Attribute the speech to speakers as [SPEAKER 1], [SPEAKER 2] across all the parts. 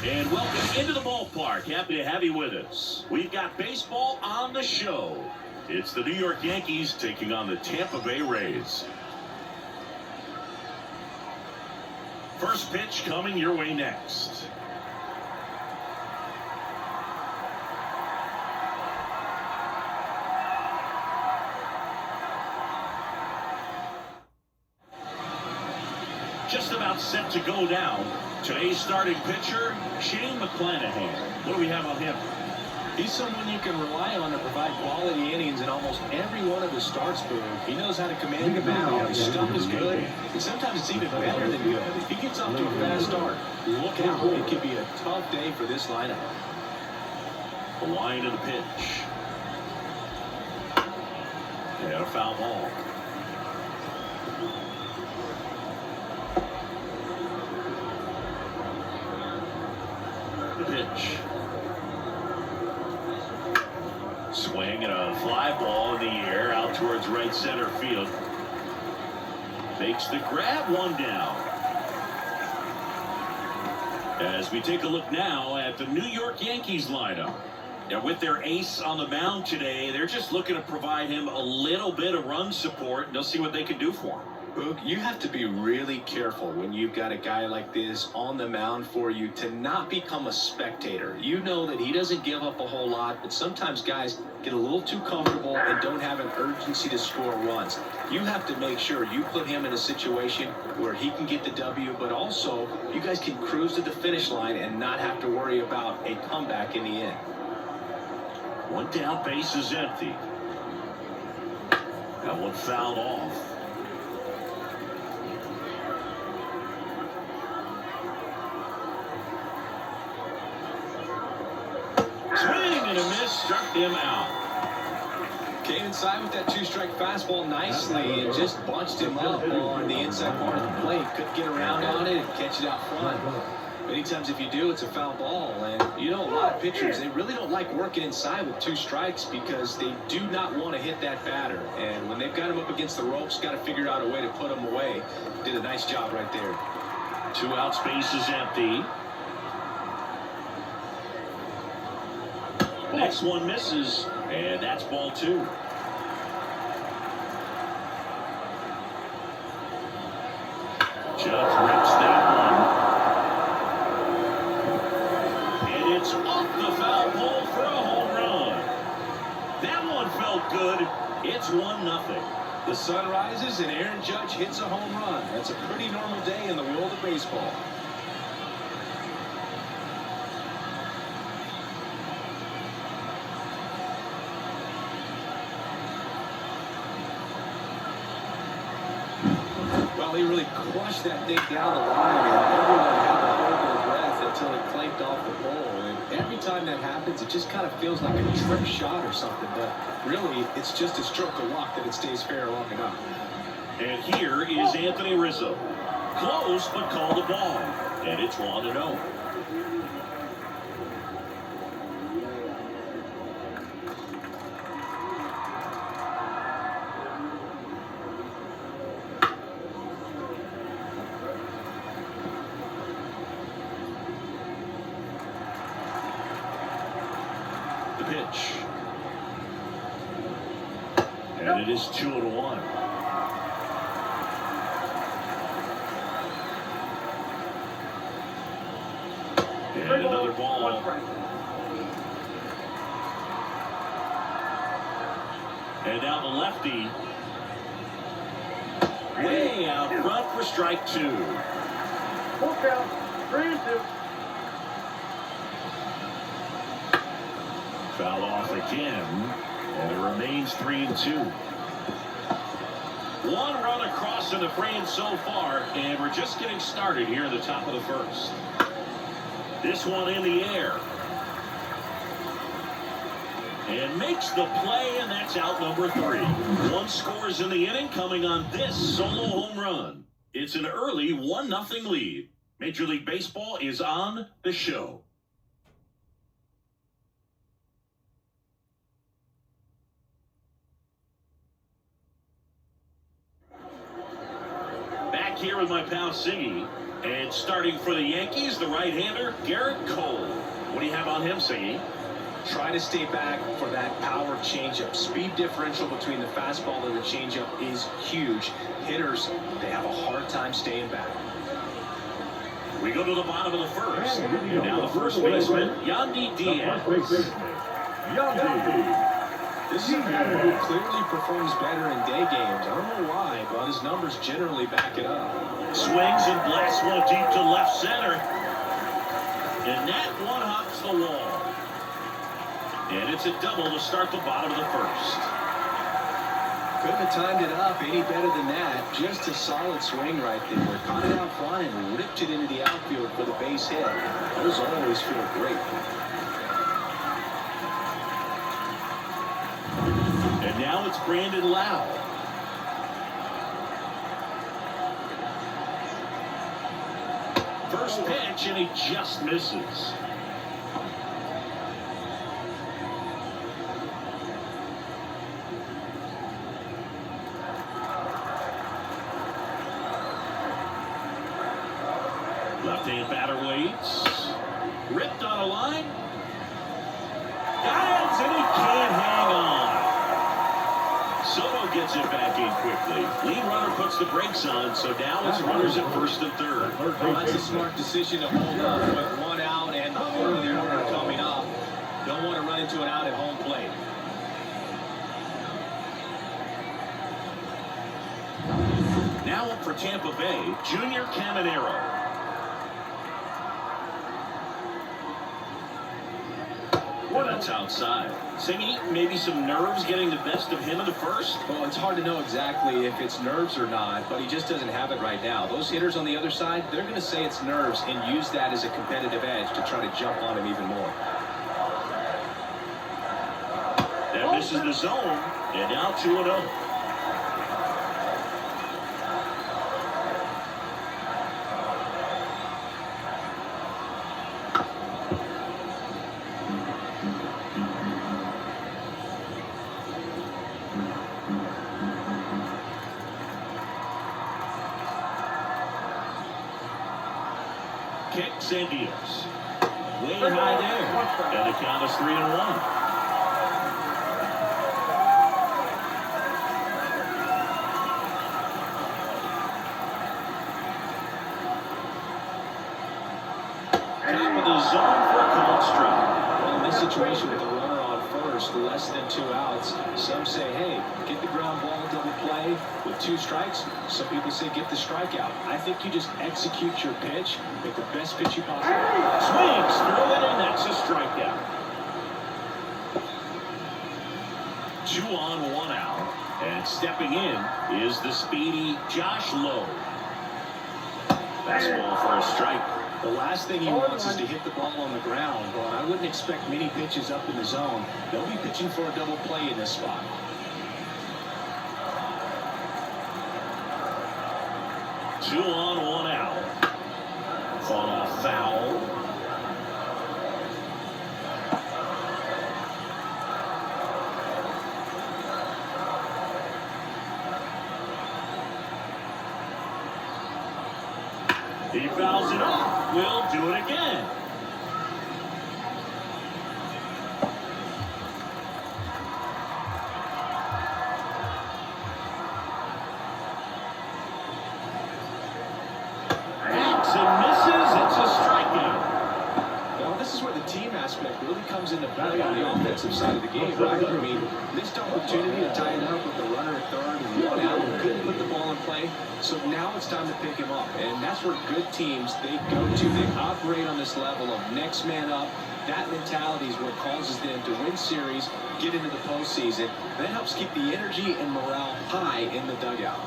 [SPEAKER 1] And welcome into the ballpark. Happy to have you with us. We've got baseball on the show. It's the New York Yankees taking on the Tampa Bay Rays. First pitch coming your way next. Just about set to go down. Today's starting pitcher, Shane McClanahan. What do we have on him?
[SPEAKER 2] He's someone you can rely on to provide quality innings in almost every one of his starts, Boo. He knows how to command the mound. His stuff is good, and sometimes it's even better than good. If he gets off to a fast start, look out. It could be a tough day for this lineup.
[SPEAKER 1] The line of the pitch. And a foul ball. The pitch. Swing and a fly ball in the air out towards right center field. Makes the grab, one down. As we take a look now at the New York Yankees lineup. Now with their ace on the mound today, they're just looking to provide him a little bit of run support, and they'll see what they can do for him.
[SPEAKER 2] Boog, you have to be really careful when you've got a guy like this on the mound for you to not become a spectator. You know that he doesn't give up a whole lot, but sometimes guys get a little too comfortable and don't have an urgency to score runs. You have to make sure you put him in a situation where he can get the W, but also you guys can cruise to the finish line and not have to worry about a comeback in the end.
[SPEAKER 1] One down, base is empty. That one fouled off. Swing and a miss, struck him out.
[SPEAKER 2] Came inside with that two-strike fastball nicely and just bunched him up on the inside part of the plate. Couldn't get around on it and catch it out front. Many times if you do, it's a foul ball. And you know, a lot of pitchers, they really don't like working inside with two strikes because they do not want to hit that batter. And when they've got him up against the ropes, got to figure out a way to put him away. Did a nice job right there.
[SPEAKER 1] 2 out, space is empty. Next one misses, and that's ball 2. Judge rips that one. And it's off the foul pole for a home run. That one felt good. It's 1-0.
[SPEAKER 2] The sun rises and Aaron Judge hits a home run. That's a pretty normal day in the world of baseball. Well, he really crushed that thing down the line, and everyone had to hold their breath until it clanked off the pole. And every time that happens, it just kind of feels like a trick shot or something. But really, it's just a stroke of luck that it stays fair long enough.
[SPEAKER 1] And here is Anthony Rizzo. Close, but called a ball. And it's 1-0. The pitch. And it is 2-1. And another ball. And now the lefty. Way out front for strike 2.
[SPEAKER 3] Full count, 3-2.
[SPEAKER 1] Foul off again, and it remains 3-2. One run across in the frame so far, and we're just getting started here in the top of the first. This one in the air. And makes the play, and that's out number 3. 1 scores in the inning coming on this solo home run. It's an early 1-0 lead. Major League Baseball is on the show. here with my pal Siggy. And starting for the Yankees, the right-hander, Garrett Cole. What do you have on him, Siggy?
[SPEAKER 2] Try to stay back for that power changeup. Speed differential between the fastball and the changeup is huge. Hitters, they have a hard time staying back.
[SPEAKER 1] We go to the bottom of the first. And now the first baseman, Yandy Diaz.
[SPEAKER 2] This is a guy who clearly performs better in day games. I don't know why, but his numbers generally back it up.
[SPEAKER 1] Swings and blasts one deep to left center. And that one hops the wall. And it's a double to start the bottom of the first.
[SPEAKER 2] Couldn't have timed it up any better than that. Just a solid swing right there. Caught it out front and ripped it into the outfield for the base hit. Those always feel great.
[SPEAKER 1] And now it's Brandon Lau. First pitch, and he just misses. Left-hand batter waits. Ripped on a line. Got it, and he can't hang on. Soto gets it back in quickly. Lead runner puts the brakes on, so now it's runners at first and third.
[SPEAKER 2] Well, that's a smart decision to hold up with one out and the third runner coming up. Don't want to run into an out at home plate.
[SPEAKER 1] Now up for Tampa Bay, Junior Caminero. That's outside. Singy, maybe some nerves getting the best of him in the first?
[SPEAKER 2] Well, it's hard to know exactly if it's nerves or not, but he just doesn't have it right now. Those hitters on the other side, they're going to say it's nerves and use that as a competitive edge to try to jump on him even more.
[SPEAKER 1] That misses the zone, and now 2-0. Kicks and deals. Way high there. And the count is 3-1. Top of the zone for a called strike.
[SPEAKER 2] Well, in this situation with the runner on first, less than 2 outs, some say, hey, get the ground ball, double play with 2 strikes. Some people say get the strikeout. I think you just execute your pitch, make the best pitch you possibly can.
[SPEAKER 1] Swings through it, and that's a strikeout. 2 on, 1 out. And stepping in is the speedy Josh Lowe. Fastball for a strike.
[SPEAKER 2] The last thing he wants is to hit the ball on the ground, but I wouldn't expect many pitches up in the zone. They'll be pitching for a double play in this spot.
[SPEAKER 1] Two on, 1 out. Fought off foul. He fouls it off. We'll do it again. Hacks and misses. It's a strikeout.
[SPEAKER 2] Well, this is where the team aspect really comes into play on the offensive side of the game, right? I mean, missed opportunity to tie it up with the runner at third and 1 out and couldn't put the ball in play. So now it's time to pick him up. And that's where good teams, they go to. They operate on this level of next man up. That mentality is what causes them to win series, get into the postseason. That helps keep the energy and morale high in the dugout.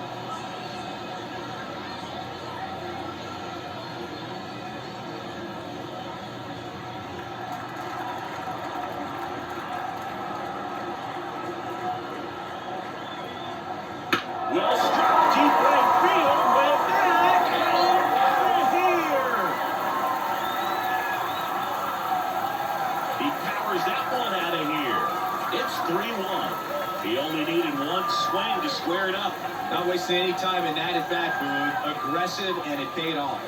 [SPEAKER 1] Well struck deep right field. Way back. And out of here. He powers that one out of here. It's 3-1. He only needed one swing to square it up.
[SPEAKER 2] Not wasting wasted any time in that at bat, Boone. Aggressive, and it paid off.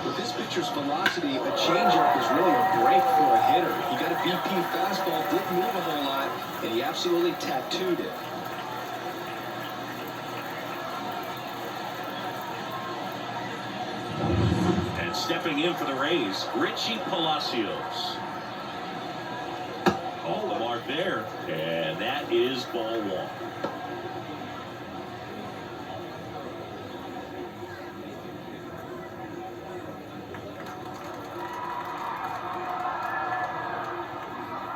[SPEAKER 2] With this pitcher's velocity, a changeup is really a break for a hitter. He got a BP fastball, didn't move a whole lot, and he absolutely tattooed it.
[SPEAKER 1] Stepping in for the Rays, Richie Palacios. All the mark there, and that is ball one.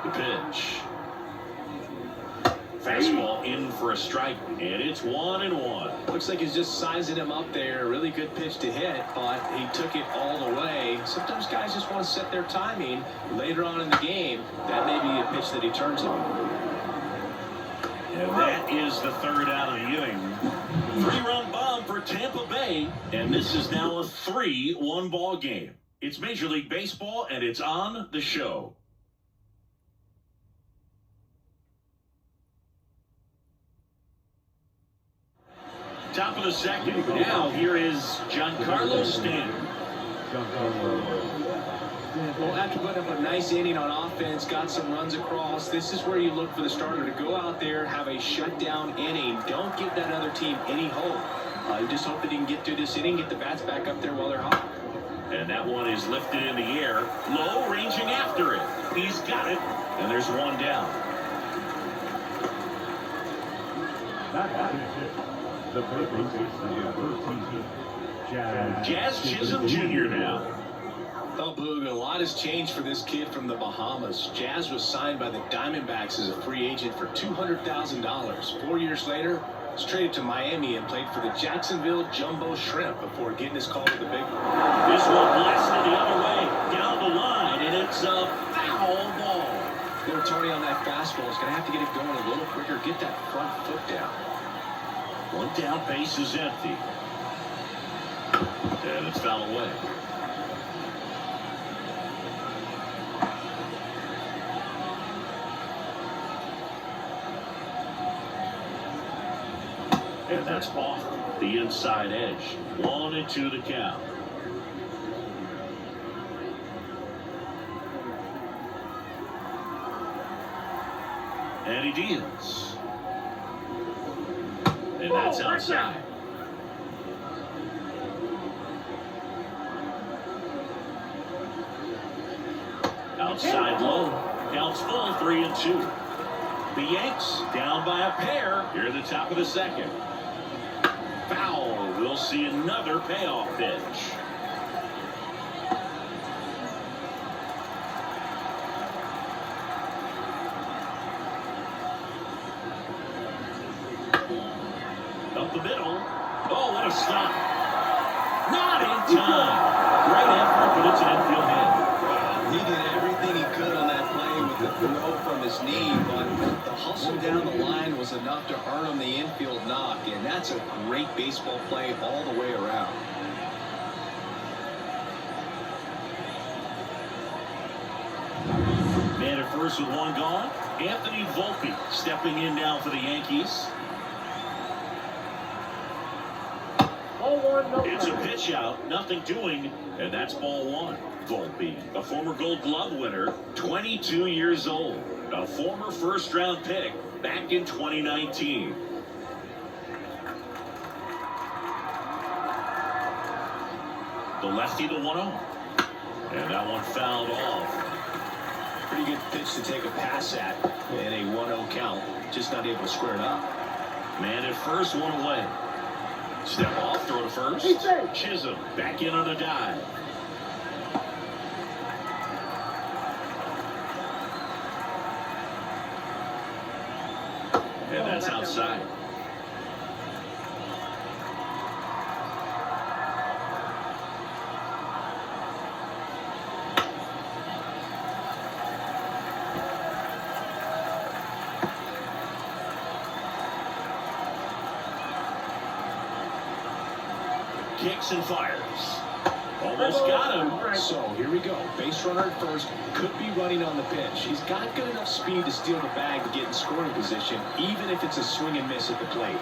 [SPEAKER 1] The pitch. Fastball in for a strike, and it's 1-1.
[SPEAKER 2] Looks like he's just sizing him up there. Really good pitch to hit, but he took it all the way. Sometimes guys just want to set their timing later on in the game. That may be a pitch that he turns on.
[SPEAKER 1] And that is the third out of the inning. 3-run bomb for Tampa Bay, and this is now a 3-1 ball game. It's Major League Baseball, and it's on the show. Top of the second. Now here is Giancarlo Stanton.
[SPEAKER 2] Well, after putting up a nice inning on offense, got some runs across, this is where you look for the starter to go out there, have a shutdown inning. Don't give that other team any hope. You just hope that he can get through this inning, get the bats back up there while they're hot.
[SPEAKER 1] And that one is lifted in the air. Low, ranging after it. He's got it. And there's one down.
[SPEAKER 4] The purpose is number 13,
[SPEAKER 1] Jazz Chisholm Jr. now.
[SPEAKER 2] Oh, Boog, a lot has changed for this kid from the Bahamas. Jazz was signed by the Diamondbacks as a free agent for $200,000. 4 years later, was traded to Miami and played for the Jacksonville Jumbo Shrimp before getting his call to the big one.
[SPEAKER 1] This one blasted the other way, down the line, and it's a foul ball.
[SPEAKER 2] There, Tony, on that fastball is going to have to get it going a little quicker, get that front foot down.
[SPEAKER 1] One down, base is empty. And it's foul away. And that's off the inside edge. 1-2 the count. And he deals. And that's outside. Outside low. Counts full, 3-2. The Yanks down by a pair here at the top of the second. Foul. We'll see another payoff pitch. Up the middle. Oh, what a stop. Not in time. Great effort, but it's an infield hit.
[SPEAKER 2] He did everything he could on that play with the throw from his knee, but the hustle down the line was enough to earn him the infield knock, and that's a great baseball play all the way around.
[SPEAKER 1] Man at first with one gone. Anthony Volpe stepping in now for the Yankees. It's a pitch out, nothing doing, and that's ball one. Volpe, a former Gold Glove winner, 22 years old, a former first-round pick back in 2019. The lefty, the 1-0. And that one fouled off.
[SPEAKER 2] Pretty good pitch to take a pass at in a 1-0 count. Just not able to square it up.
[SPEAKER 1] Man at first, one away. Step off, throw to first. Chisholm back in on a dive. And that's outside. Kicks and fires. 0-1 almost got him.
[SPEAKER 2] So here we go. Base runner at first, could be running on the pitch. He's got good enough speed to steal the bag to get in scoring position, even if it's a swing and miss at the plate.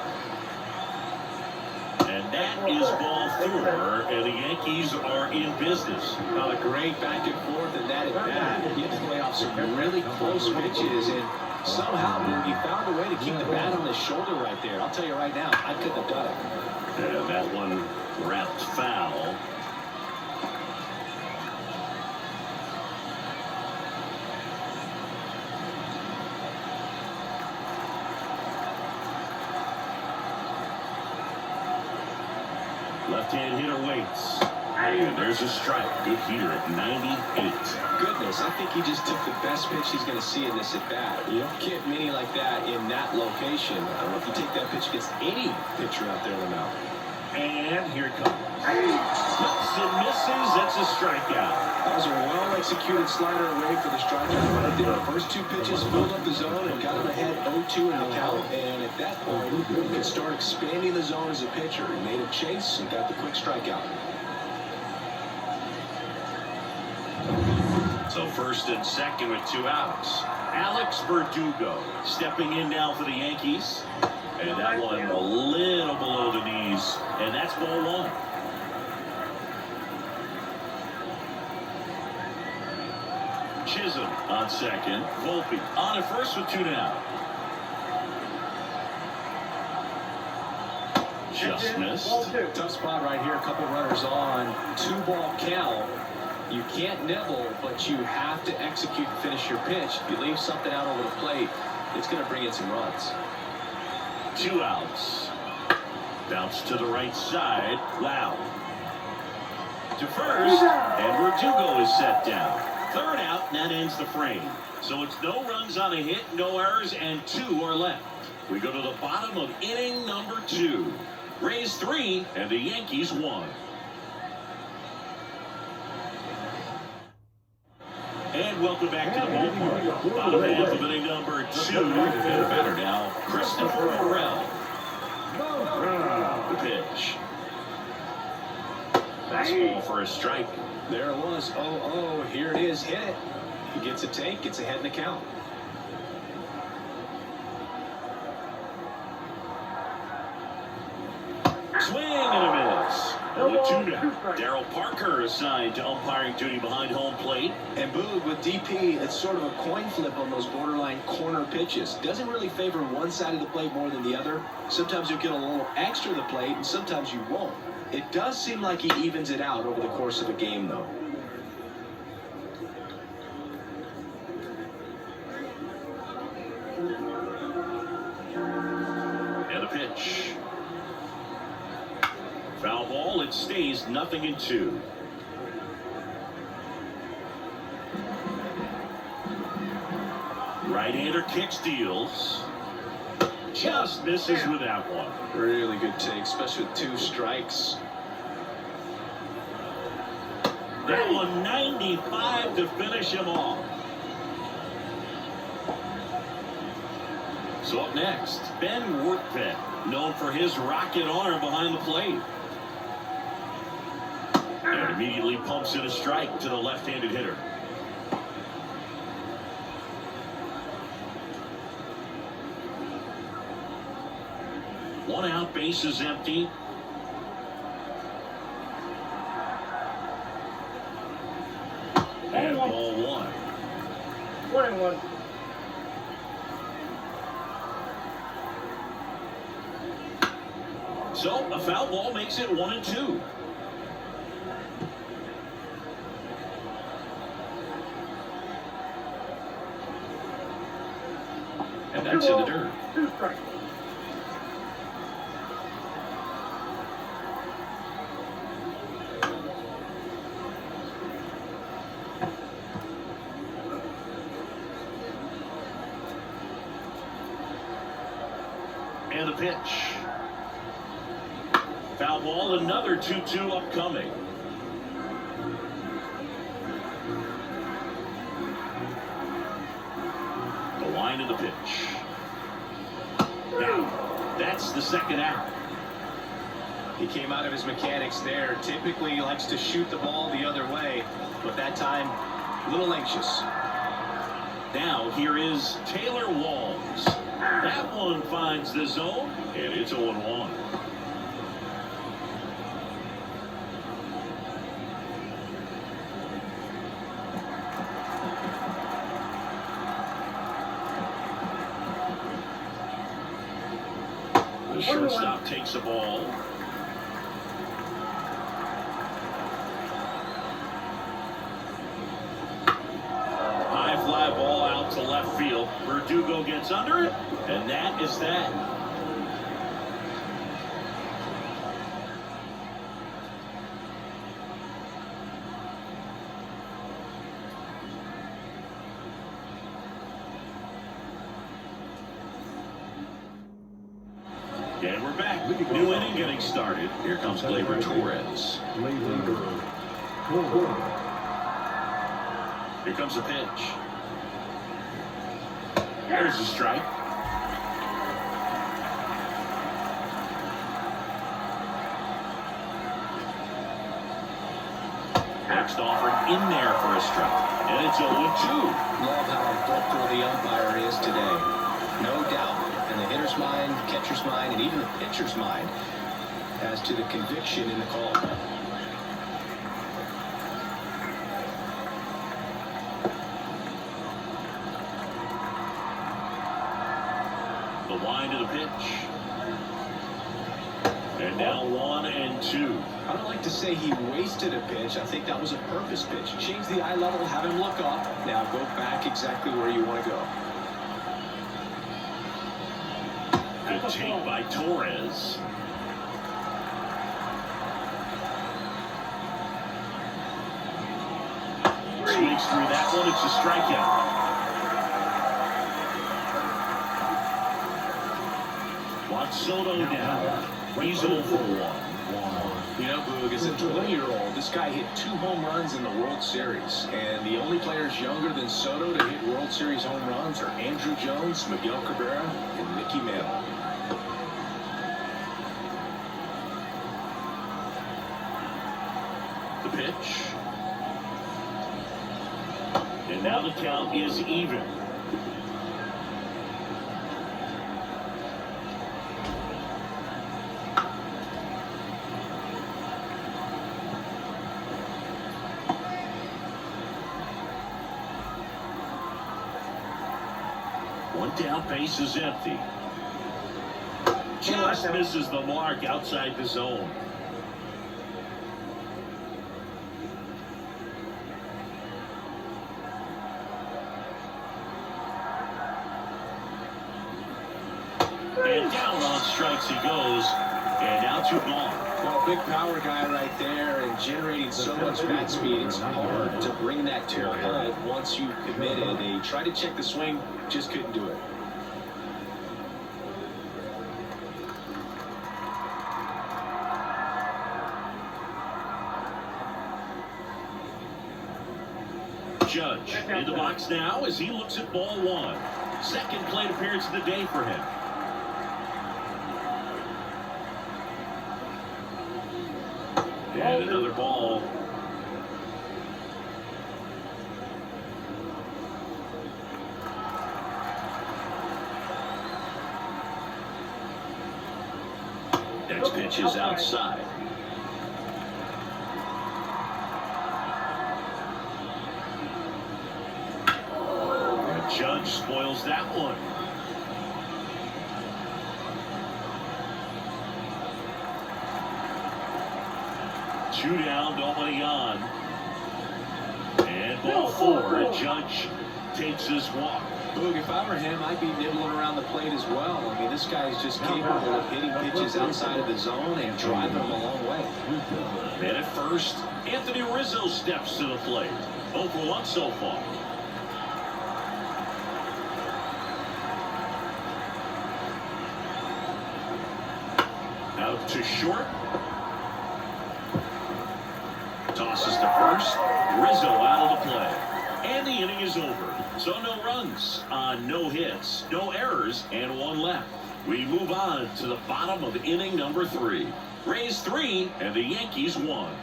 [SPEAKER 1] And that is ball 4, and the Yankees are in business.
[SPEAKER 2] Now, a great back and forth and that at bat. He had to play off some really close pitches, and somehow he found a way to keep the bat on his shoulder right there. I'll tell you right now, I couldn't have done it.
[SPEAKER 1] And that one wrapped foul. Left-hand hitter waits. And there's a strike. Good heater at 98.
[SPEAKER 2] Goodness, I think he just took the best pitch he's going to see in this at-bat. You don't get many like that in that location. I don't know if you take that pitch against any pitcher out there in the mound.
[SPEAKER 1] And here it comes. Flips and misses. That's a strikeout.
[SPEAKER 2] That was a well-executed slider away for the strikeout right there. The first 2 pitches filled up the zone and got him ahead 0-2 in the count. And at that point, you could start expanding the zone as a pitcher. He made a chase and got the quick strikeout.
[SPEAKER 1] So first and second with 2 outs. Alex Verdugo stepping in now for the Yankees. And that one a little below the knees. And that's ball 1. Chisholm on second. Volpe on at first with 2 down. Just missed.
[SPEAKER 2] Tough spot right here. A couple runners on. 2-ball count. You can't nibble, but you have to execute and finish your pitch. If you leave something out over the plate, it's going to bring in some runs.
[SPEAKER 1] 2 outs. Bounce to the right side. Loud. To first. And Verdugo is set down. 3rd out, and that ends the frame. So it's no runs on a hit, no errors, and 2 are left. We go to the bottom of inning number 2. Rays 3 and the Yankees 1. And welcome back to the ballpark. Bottom half of inning number 2. And the batter now, Christopher Morel. The pitch. Fastball for a strike.
[SPEAKER 2] There it was. 0-0. Here it is. Hit it. He gets a take. Gets ahead in the count.
[SPEAKER 1] Swing and a miss. And with 2 down, Darryl Parker assigned to umpiring duty behind home plate.
[SPEAKER 2] And Boog, with DP, it's sort of a coin flip on those borderline corner pitches. Doesn't really favor one side of the plate more than the other. Sometimes you get a little extra the plate, and sometimes you won't. It does seem like he evens it out over the course of a game, though.
[SPEAKER 1] And a pitch. Foul ball. It stays 0-2. Right-hander kicks, deals. Just misses with that one.
[SPEAKER 2] Really good take, especially with 2 strikes.
[SPEAKER 1] That one 95 to finish him off. So up next, Ben Workpet, known for his rocket arm behind the plate. And immediately pumps in a strike to the left-handed hitter. One out, base is empty. And ball 1.
[SPEAKER 3] 1-1.
[SPEAKER 1] So a foul ball makes it 1-2. And that's in the dirt.
[SPEAKER 3] 2 strikes.
[SPEAKER 1] And the pitch. Foul ball, another 2-2 upcoming. The line of the pitch. Now, that's the 2nd out.
[SPEAKER 2] He came out of his mechanics there. Typically he likes to shoot the ball the other way, but that time, a little anxious.
[SPEAKER 1] Now here is Taylor Walls. That one finds the zone, and it's 0-1. The shortstop takes the ball. High fly ball out to left field. Verdugo gets under it, and that is that. And we're back. New inning getting started. Here comes Gleyber Torres. Here comes a pitch. There's a strike. Next offer in there for a strike. And it's 0-2.
[SPEAKER 2] Love how vocal the umpire is today. No doubt. In the hitter's mind, catcher's mind, and even the pitcher's mind as to the conviction in the call.
[SPEAKER 1] The wind of the pitch. And now 1-2.
[SPEAKER 2] I don't like to say he wasted a pitch. I think that was a purpose pitch. Change the eye level, have him look up. Now go back exactly where you want to go.
[SPEAKER 1] Good take by Torres. Swings through that one. It's a strikeout. Soto now. He's 0 for 1.
[SPEAKER 2] You know, Boog, as a 20-year-old, this guy hit 2 home runs in the World Series. And the only players younger than Soto to hit World Series home runs are Andrew Jones, Miguel Cabrera, and Mickey Mantle.
[SPEAKER 1] The pitch. And now the count is even. One down, base is empty. Just misses the mark outside the zone. And down on strikes he goes. And now 2 gone.
[SPEAKER 2] Well, big power guy right there and generating so much bat speed. It's hard to bring that to a halt once you've committed. They tried to check the swing, just couldn't do it.
[SPEAKER 1] Judge in the box now as he looks at ball 1. Second plate appearance of the day for him. And another ball. Next pitch is outside. And Judge spoils that one. Two down, nobody on. And ball 4. Judge takes his walk.
[SPEAKER 2] Boog, if I were him, I'd be nibbling around the plate as well. I mean, this guy's just capable of hitting pitches outside of the zone and driving them a long way.
[SPEAKER 1] And at first, Anthony Rizzo steps to the plate. 0 for 1 so far. Out to short. Tosses to first. Rizzo out of the play. And the inning is over. So no runs on no hits, no errors, and 1 left. We move on to the bottom of inning number 3. Rays 3 and the Yankees 1.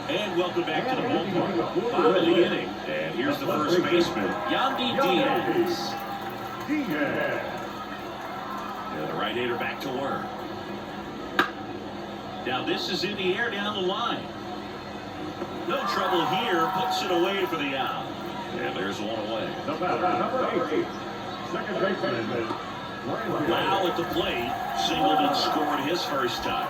[SPEAKER 1] And welcome back to the ballpark. Bottom of the inning. And here's the first baseman, Yandy Diaz. And the right-hander back to work. Now this is in the air down the line. No trouble here. Puts it away for the out. And there's one away.
[SPEAKER 4] Number 8. Second baseman.
[SPEAKER 1] Lau at the plate. Singled and scored his first time.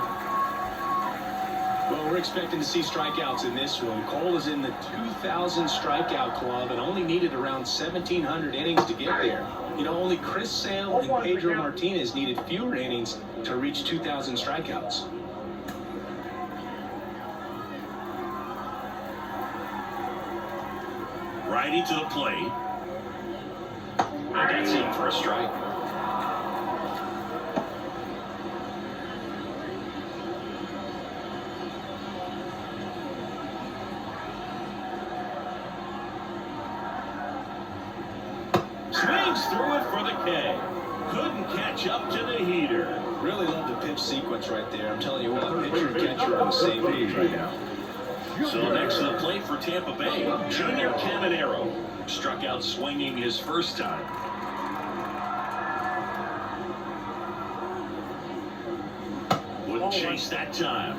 [SPEAKER 2] Well, we're expecting to see strikeouts in this one. Cole is in the 2,000 strikeout club and only needed around 1,700 innings to get there. You know, only Chris Sale and Pedro Martinez needed fewer innings to reach 2,000 strikeouts.
[SPEAKER 1] Righty to the plate. And that's in for a strike. Swings through it for the K. Couldn't catch up to the heater.
[SPEAKER 2] Really love the pitch sequence right there. I'm telling you what, pitcher and catcher are on the same page right now.
[SPEAKER 1] So next to the plate for Tampa Bay, Junior Caminero struck out swinging his first time. Wouldn't chase that time.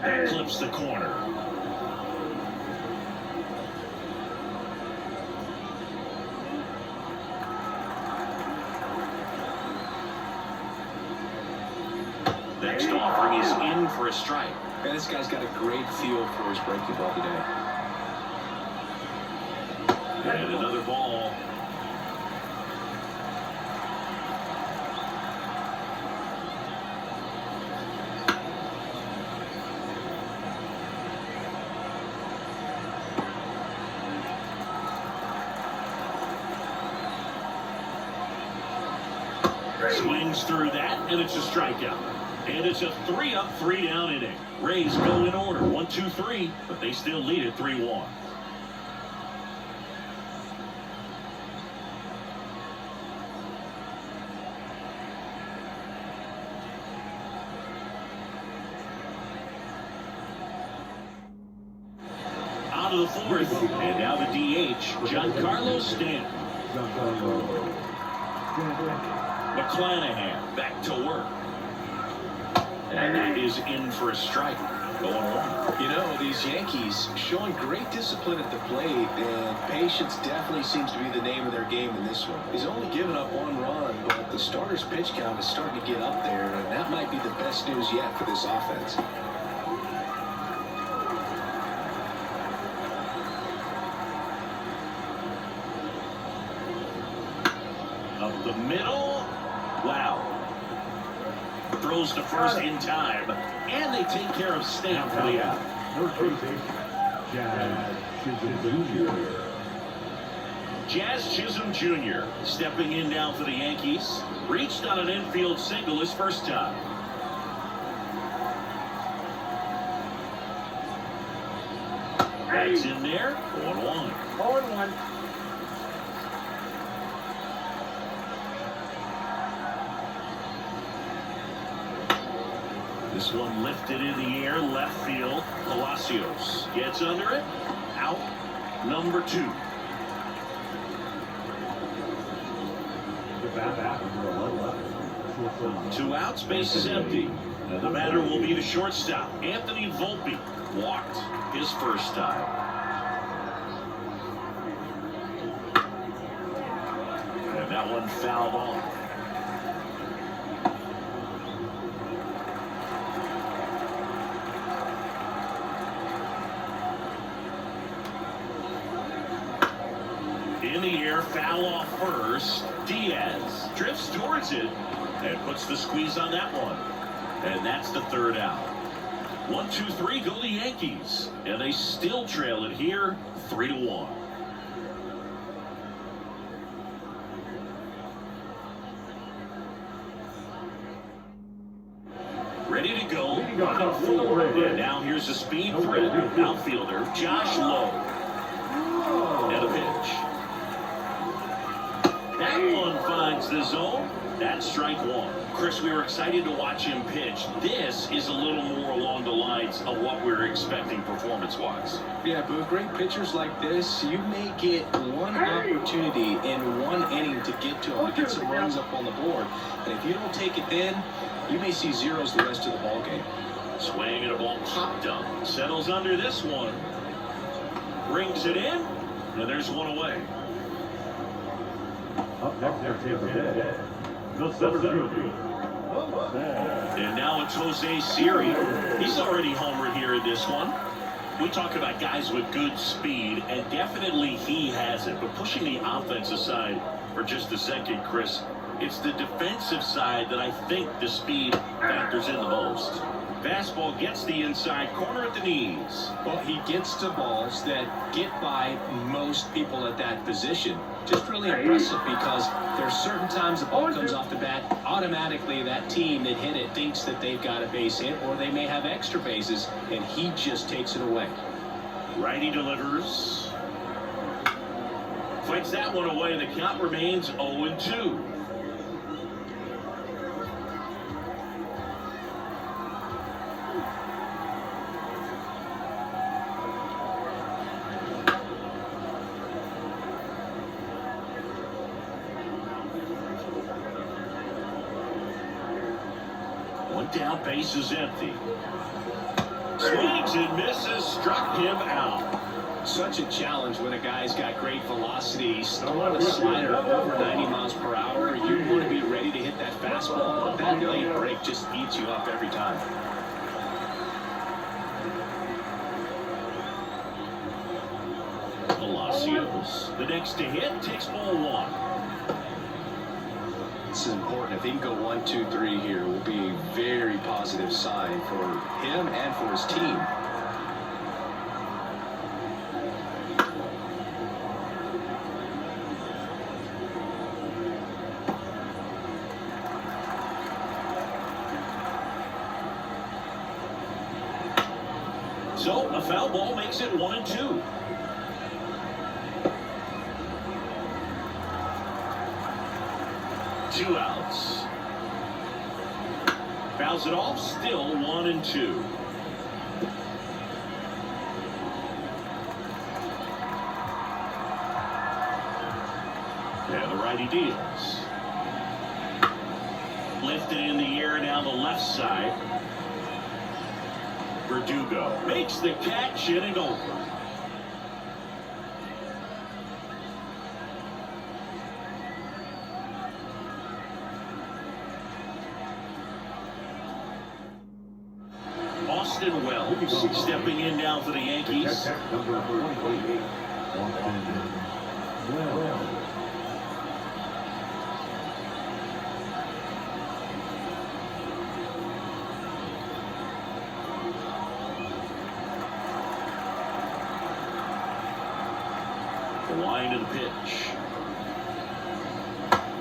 [SPEAKER 1] That clips the corner. Next offering is in for a strike.
[SPEAKER 2] Man, this guy's got a great feel for his breaking ball today.
[SPEAKER 1] And another ball. Swings through that, and it's a strikeout. And it's a 3-up, 3-down inning. Rays go in order, 1-2-3, but they still lead it 3-1. Out of the fourth, and now the DH, Giancarlo Stanton. McClanahan back to work. And that is in for a strike. Going on.
[SPEAKER 2] You know, these Yankees showing great discipline at the plate, and patience definitely seems to be the name of their game in this one. He's only given up 1 run, but the starter's pitch count is starting to get up there, and that might be the best news yet for this offense.
[SPEAKER 1] Up the middle. Wow. Throws to first in time, and they take care of Stan for the out. Jazz Chisholm Jr. stepping in now for the Yankees. Reached on an infield single his first time. That's in there. 1-1.
[SPEAKER 3] 0-1.
[SPEAKER 1] This one lifted in the air, left field. Palacios gets under it. Out. Number 2. Two outs, base is empty. The batter will be the shortstop, Anthony Volpe. Walked his first time. And that one fouled off. In the air, foul off first. Diaz drifts towards it and puts the squeeze on that one. And that's the third out. 1-2-3 go the Yankees. And they still trail it here 3-1. Ready to go.
[SPEAKER 4] Leading off
[SPEAKER 1] Running
[SPEAKER 4] for the
[SPEAKER 1] forward.
[SPEAKER 4] Rays.
[SPEAKER 1] And now here's the speed threat. Outfielder Josh Lowe. And a pitch. That one finds the zone. That's strike one. Chris, we were excited to watch him pitch. This is a little more along the lines of what we were expecting performance-wise.
[SPEAKER 2] Yeah, but great pitchers like this, you may get one opportunity in one inning to get to them, to get some runs up on the board. And if you don't take it then, you may see zeros the rest of the ball game.
[SPEAKER 1] Swing and a ball popped up. Settles under this one. Brings it in. And there's one away.
[SPEAKER 4] Up next, their team head. The center fielder.
[SPEAKER 1] And now it's Jose Siri. He's already homered here in this one. We talk about guys with good speed, and definitely he has it. But pushing the offense aside for just a second, Chris, it's the defensive side that I think the speed factors in the most. Fastball gets the inside corner at the knees.
[SPEAKER 2] Well, he gets to balls that get by most people at that position. Just really impressive because there's certain times the ball comes off the bat, automatically that team that hit it thinks that they've got a base hit, or they may have extra bases, and he just takes it away.
[SPEAKER 1] Righty delivers. Fights that one away. The count remains 0-2. One down, base is empty. Swings and misses, struck him out.
[SPEAKER 2] Such a challenge when a guy's got great velocity. He's throwing a slider over 90 miles per hour. You want to be ready to hit that fastball, but that late break just eats you up every time.
[SPEAKER 1] Palacios, the next to hit, takes ball one.
[SPEAKER 2] This is important. If he can go 1, 2, 3 here, it will be a very positive sign for him and for his team.
[SPEAKER 1] So a foul ball makes it 1-2. Two outs. Fouls it off, still 1-2. And the righty deals. Lifted in the air down the left side. Verdugo makes the catch, inning over. Austin Wells stepping in now for the Yankees.
[SPEAKER 4] Number 48. Well.
[SPEAKER 1] The line of the pitch.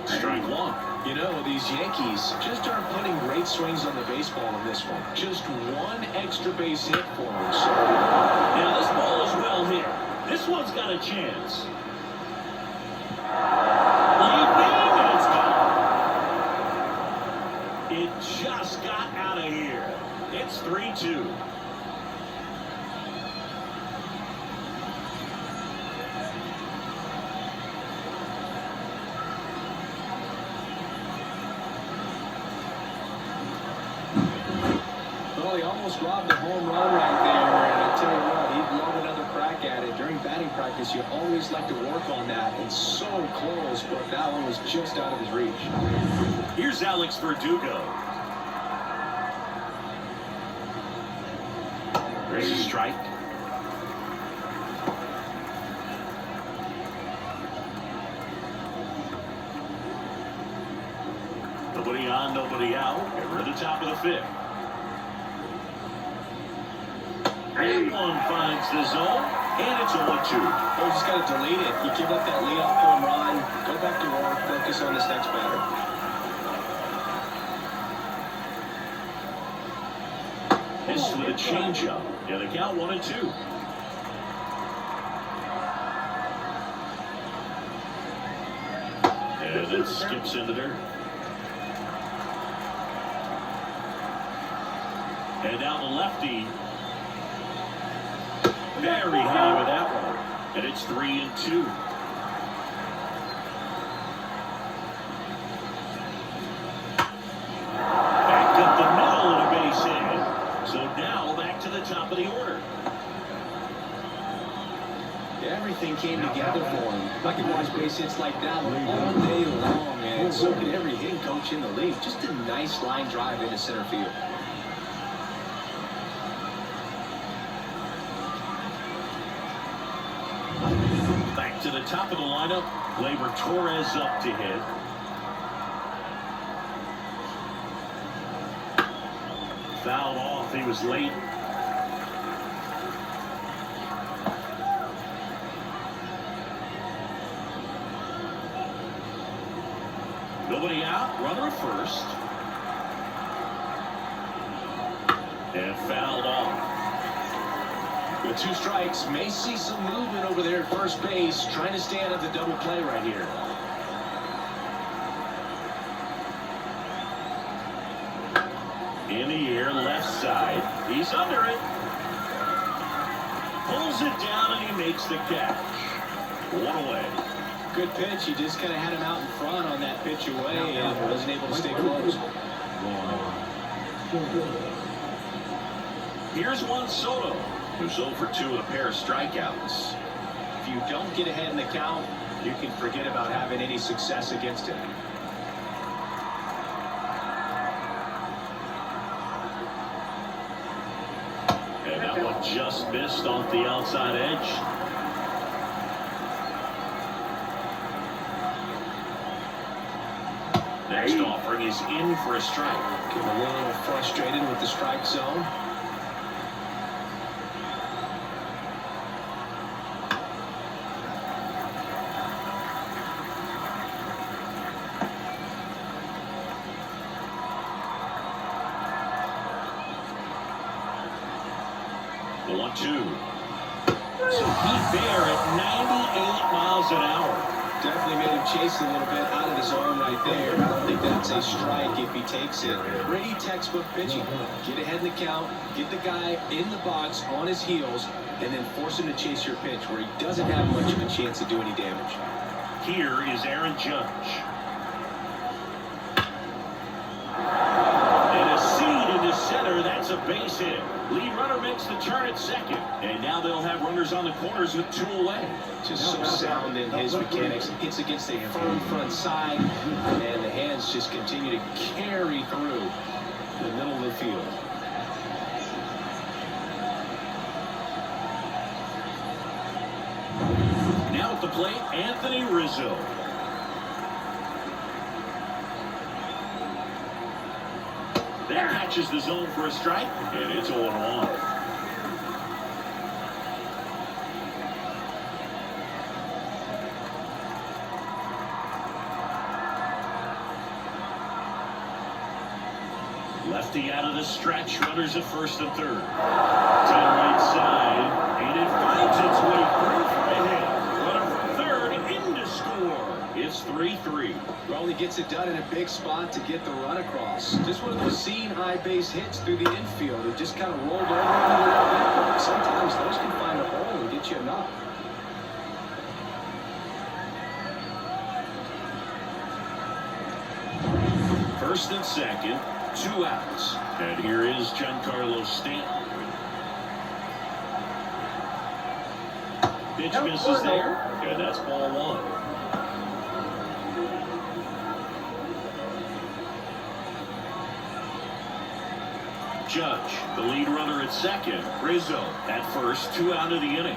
[SPEAKER 1] Strike one.
[SPEAKER 2] You know, these Yankees just aren't putting great swings on the baseball in this one. Just one extra base hit for them. So
[SPEAKER 1] Now this ball is well hit. This one's got a chance. Leaping, and it's gone. It just got out of here. It's 3-2.
[SPEAKER 2] Well, he almost robbed a home run right there, and I tell you what, he'd love another crack at it. During batting practice, you always like to work on that, and so close, but that one was just out of his reach.
[SPEAKER 1] Here's Alex Verdugo. There's a strike. Nobody on, nobody out. And we're at the top of the fifth. That one finds the zone, and it's 0-2.
[SPEAKER 2] Oh, just got to delete it. You give up that leadoff home run, go back to work, focus on this next batter.
[SPEAKER 1] This with a changeup. Yeah, the count 1-2. And it skips in the dirt. And down the lefty. Very high with that one. And it's 3-2. Back up the middle and a base hit. So now back to the top of the order.
[SPEAKER 2] Everything came together for him. I could watch base hits like that one all day long, and so could every hitting coach in the league. Just a nice line drive into center field.
[SPEAKER 1] Back to the top of the lineup. Gleyber Torres up to hit. Fouled off. He was late. Nobody out. Runner at first. And fouled off.
[SPEAKER 2] With 2 strikes, may see some movement over there at first base, trying to stay out of the double play right here.
[SPEAKER 1] In the air, left side. He's under it. Pulls it down and he makes the catch. 1 away.
[SPEAKER 2] Good pitch. He just kind of had him out in front on that pitch away and wasn't able to stay close.
[SPEAKER 1] Here's Juan Soto, who's 0 for 2 with a pair of strikeouts.
[SPEAKER 2] If you don't get ahead in the count, you can forget about having any success against him.
[SPEAKER 1] And that one just missed off the outside edge. Next offering is in for a strike.
[SPEAKER 2] Getting a little frustrated with the strike zone.
[SPEAKER 1] The 1-2. So he's there at 98 miles an hour.
[SPEAKER 2] Definitely made him chase a little bit out of the zone right there. I don't think that's a strike if he takes it. Pretty textbook pitching. Get ahead in the count, get the guy in the box on his heels, and then force him to chase your pitch where he doesn't have much of a chance to do any damage.
[SPEAKER 1] Here is Aaron Judge. And a seed into center. That's a base hit. Lead runner makes the turn at second. And now they'll have runners on the corners with 2 away.
[SPEAKER 2] Just so sound in his mechanics. Hits against a firm front side, and the hands just continue to carry through the middle of the field.
[SPEAKER 1] Now at the plate, Anthony Rizzo. That catches the zone for a strike, and it's 0-1. Lefty out of the stretch, runners at first and third. To the right side, and it finds its way through for a hit. Runner from third, in to score. It's 3-3.
[SPEAKER 2] Well, he gets it done in a big spot to get the run across. Just one of those seeing high base hits through the infield. It just kind of rolled over into the network. Sometimes those can find a hole and get you a knock.
[SPEAKER 1] First and second, 2 outs. And here is Giancarlo Stanton. Pitch misses there, and that's ball 1. Judge, the lead runner at second. Rizzo at first, 2 out of the inning.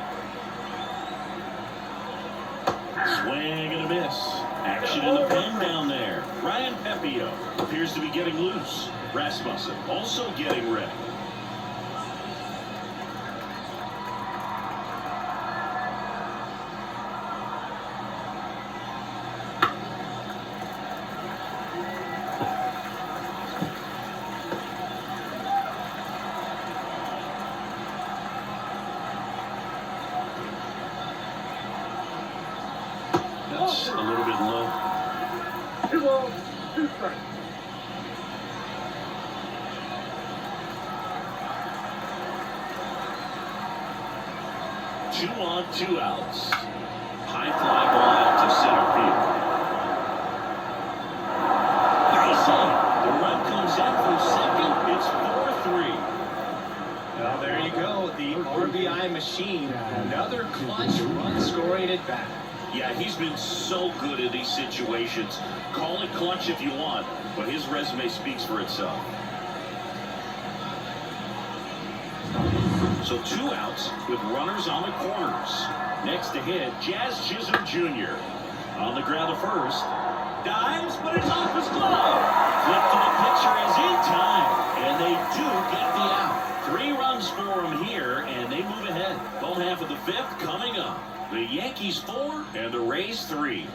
[SPEAKER 1] Swing and a miss. Action in the pen down there. Ryan Pepio appears to be getting loose. Rasmussen also getting ready.
[SPEAKER 3] strike.
[SPEAKER 1] 2 on, 2 outs. High fly ball out to center field. Base hit. The run comes in from second. It's 4-3.
[SPEAKER 2] Well, there you go. The RBI machine. Another clutch run-scoring at bat.
[SPEAKER 1] Yeah, he's been so good in these situations. Call it clutch if you want, but his resume speaks for itself. So 2 outs with runners on the corners. Next to hit, Jazz Chisholm Jr. On the ground to first. Dives, but it's off his glove. Flip to the pitcher is in time. And they do get the out. 3 runs for him here, and they move ahead. Ball half of the 5th coming up. The Yankees 4 and the Rays 3.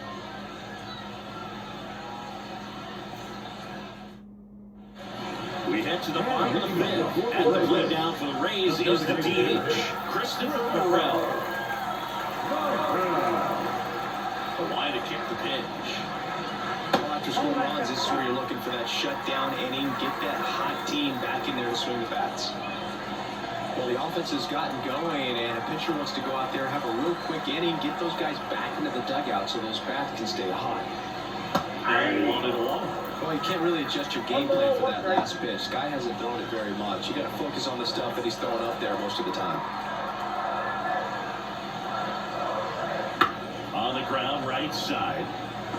[SPEAKER 1] We head to the bottom of the 5th. At the play down for the Rays is the DH, Christopher Morel. The line to kick the pitch.
[SPEAKER 2] Well, after scoring runs, this is where you're looking for that shutdown inning. Get that hot team back in there to swing the bats. Well, the offense has gotten going, and a pitcher wants to go out there, have a real quick inning, get those guys back into the dugout so those bats can stay hot.
[SPEAKER 1] And 1-1.
[SPEAKER 2] Well, you can't really adjust your game plan for that last pitch. Guy hasn't thrown it very much. You got to focus on the stuff that he's throwing up there most of the time.
[SPEAKER 1] On the ground, right side,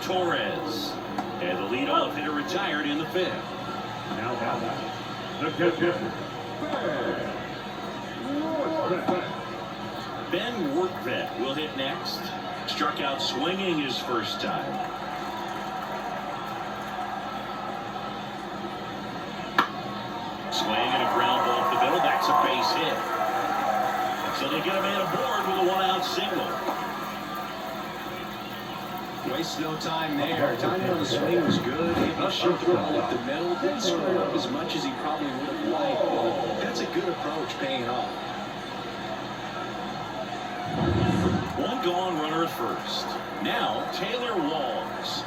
[SPEAKER 1] Torres. And the leadoff hitter retired in the 5th.
[SPEAKER 4] Now the catcher.
[SPEAKER 1] Ben Workvet will hit next. Struck out swinging his first time. Swing and a ground ball up the middle. That's a base hit. So they get a man aboard with a 1-out single.
[SPEAKER 2] Waste no time there. Timing on the swing was good. Able to shoot the ball up the middle. Didn't screw up as much as he probably would have liked. But that's a good approach, paying off.
[SPEAKER 1] 1 gone, runner at first. Now Taylor Walls.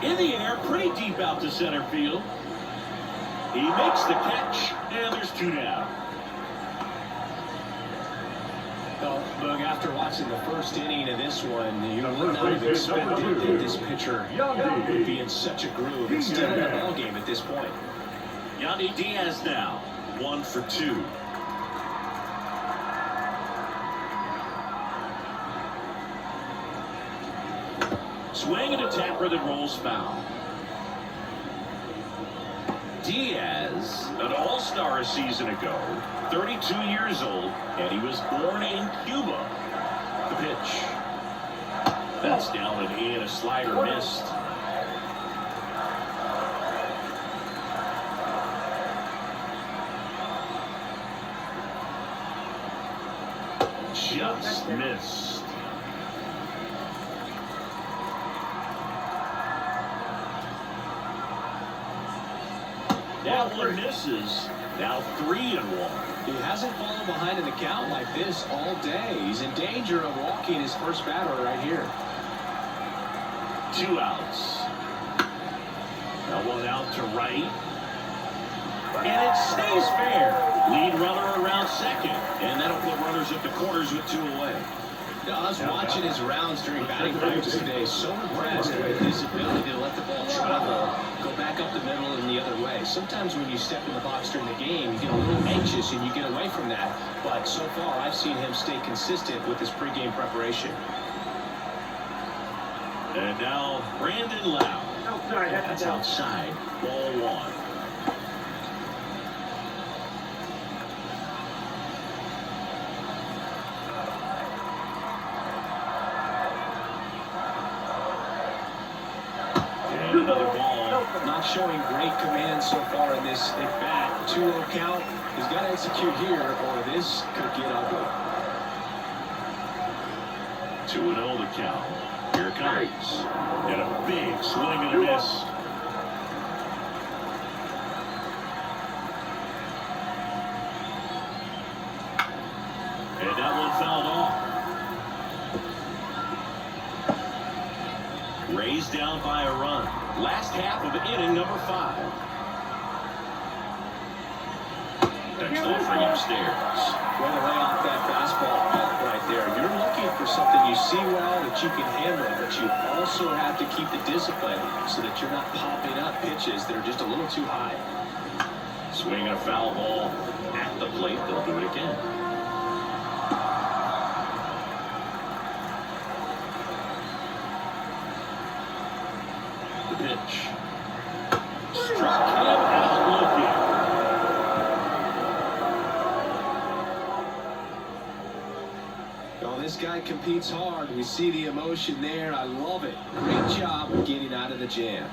[SPEAKER 1] In the air, pretty deep out to center field. He makes the catch, and there's 2 down.
[SPEAKER 2] Well, Boog, after watching the first inning of this one, you would not have expected that this pitcher would be in such a groove. It's still in the ball game at this point.
[SPEAKER 1] Yandy Diaz now, 1 for 2. Swing and a tapper that rolls foul. Diaz, an all-star a season ago, 32 years old, and he was born in Cuba. The pitch. That's down and in, a slider missed. Just missed. That one misses. Now 3-1.
[SPEAKER 2] He hasn't fallen behind in the count like this all day. He's in danger of walking his first batter right here.
[SPEAKER 1] 2 outs. Now 1 out to right. And it stays fair. Lead runner around second. And that'll put runners at the corners with 2 away.
[SPEAKER 2] You know, I was watching his rounds during batting practice today. So impressed with his ability to let the ball travel, go back up the middle and the other way. Sometimes when you step in the box during the game, you get a little anxious and you get away from that. But so far, I've seen him stay consistent with his pregame preparation.
[SPEAKER 1] And now Brandon Lau.
[SPEAKER 3] Outside.
[SPEAKER 1] That's outside. Ball 1. Another ball.
[SPEAKER 2] Not showing great command so far in this at-bat. 2-0 count. He's got to execute here or this could get ugly.
[SPEAKER 1] 2-0 the count. Here it comes. And a big swing and a miss. And that one fouled off. down by a run. Last half of inning number 5. Next offering upstairs.
[SPEAKER 2] Way to lay off that fastball belt right there. You're looking for something you see well that you can handle, but you also have to keep the discipline so that you're not popping up pitches that are just a little too high.
[SPEAKER 1] Swing a foul ball at the plate. They'll do it again. The pitch. Struck him out looking.
[SPEAKER 2] Oh, this guy competes hard. We see the emotion there. I love it. Great job of getting out of the jam.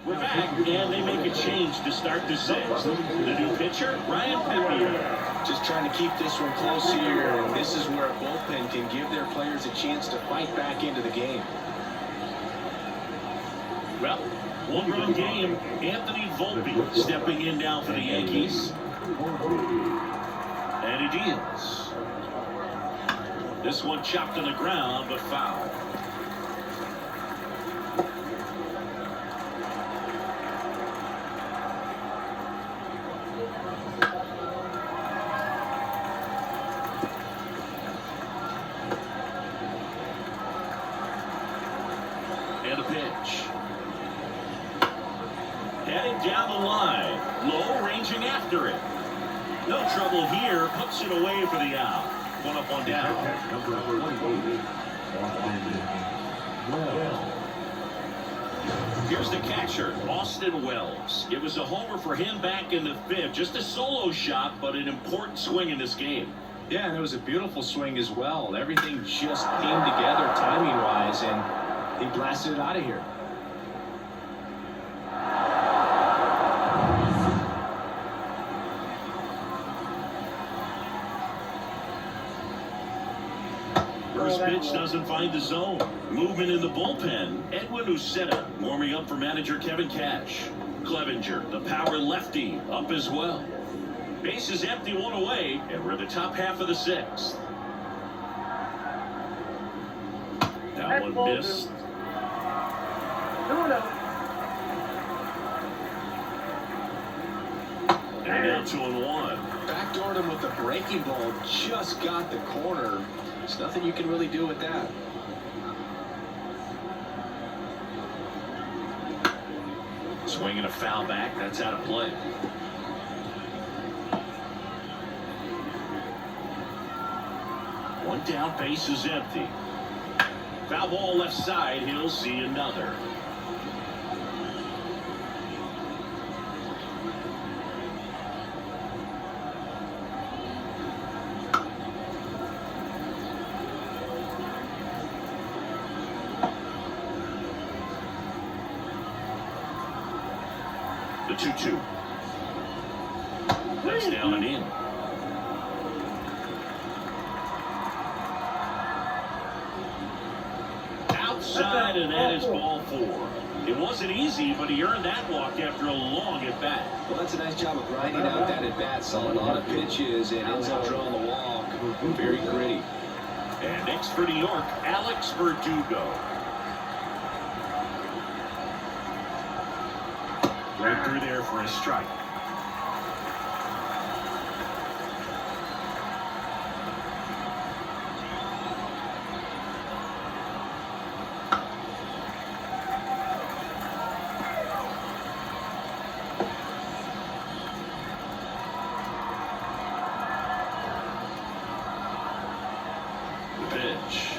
[SPEAKER 1] We're back, and they make a change to start the 6th. The new pitcher, Ryan Pepiot.
[SPEAKER 2] Just trying to keep this one close here, and this is where a bullpen can give their players a chance to fight back into the game.
[SPEAKER 1] Well, one-run game. Anthony Volpe stepping in now for the Yankees. And he deals. This one chopped on the ground, but foul. And a pitch. Heading down the line. Low, ranging after it. No trouble here. Puts it away for the out. One up, one down. Here's the catcher, Austin Wells. It was a homer for him back in the 5th. Just a solo shot, but an important swing in this game.
[SPEAKER 2] Yeah, and it was a beautiful swing as well. Everything just came together timing-wise, and he blasted it out of here.
[SPEAKER 1] First pitch doesn't find the zone. Movement in the bullpen. Edwin Uceta warming up for manager Kevin Cash. Clevenger, the power lefty, up as well. Base is empty, one away, and we're in the top half of the 6th. That one missed. And now 2-1.
[SPEAKER 2] Backdoored him with the breaking ball. Just got the corner. There's nothing you can really do with that.
[SPEAKER 1] Swinging a foul back. That's out of play. One down, base is empty. Foul ball left side. He'll see another. The 2-2. That's down and in. Outside, and that is ball 4. It wasn't easy, but he earned that walk after a long at-bat.
[SPEAKER 2] Well, that's a nice job of grinding out that at-bat. Saw a lot of pitches and ends up drawing the walk. Very gritty.
[SPEAKER 1] And next for New York, Alex Verdugo. Right through there for a strike. The pitch.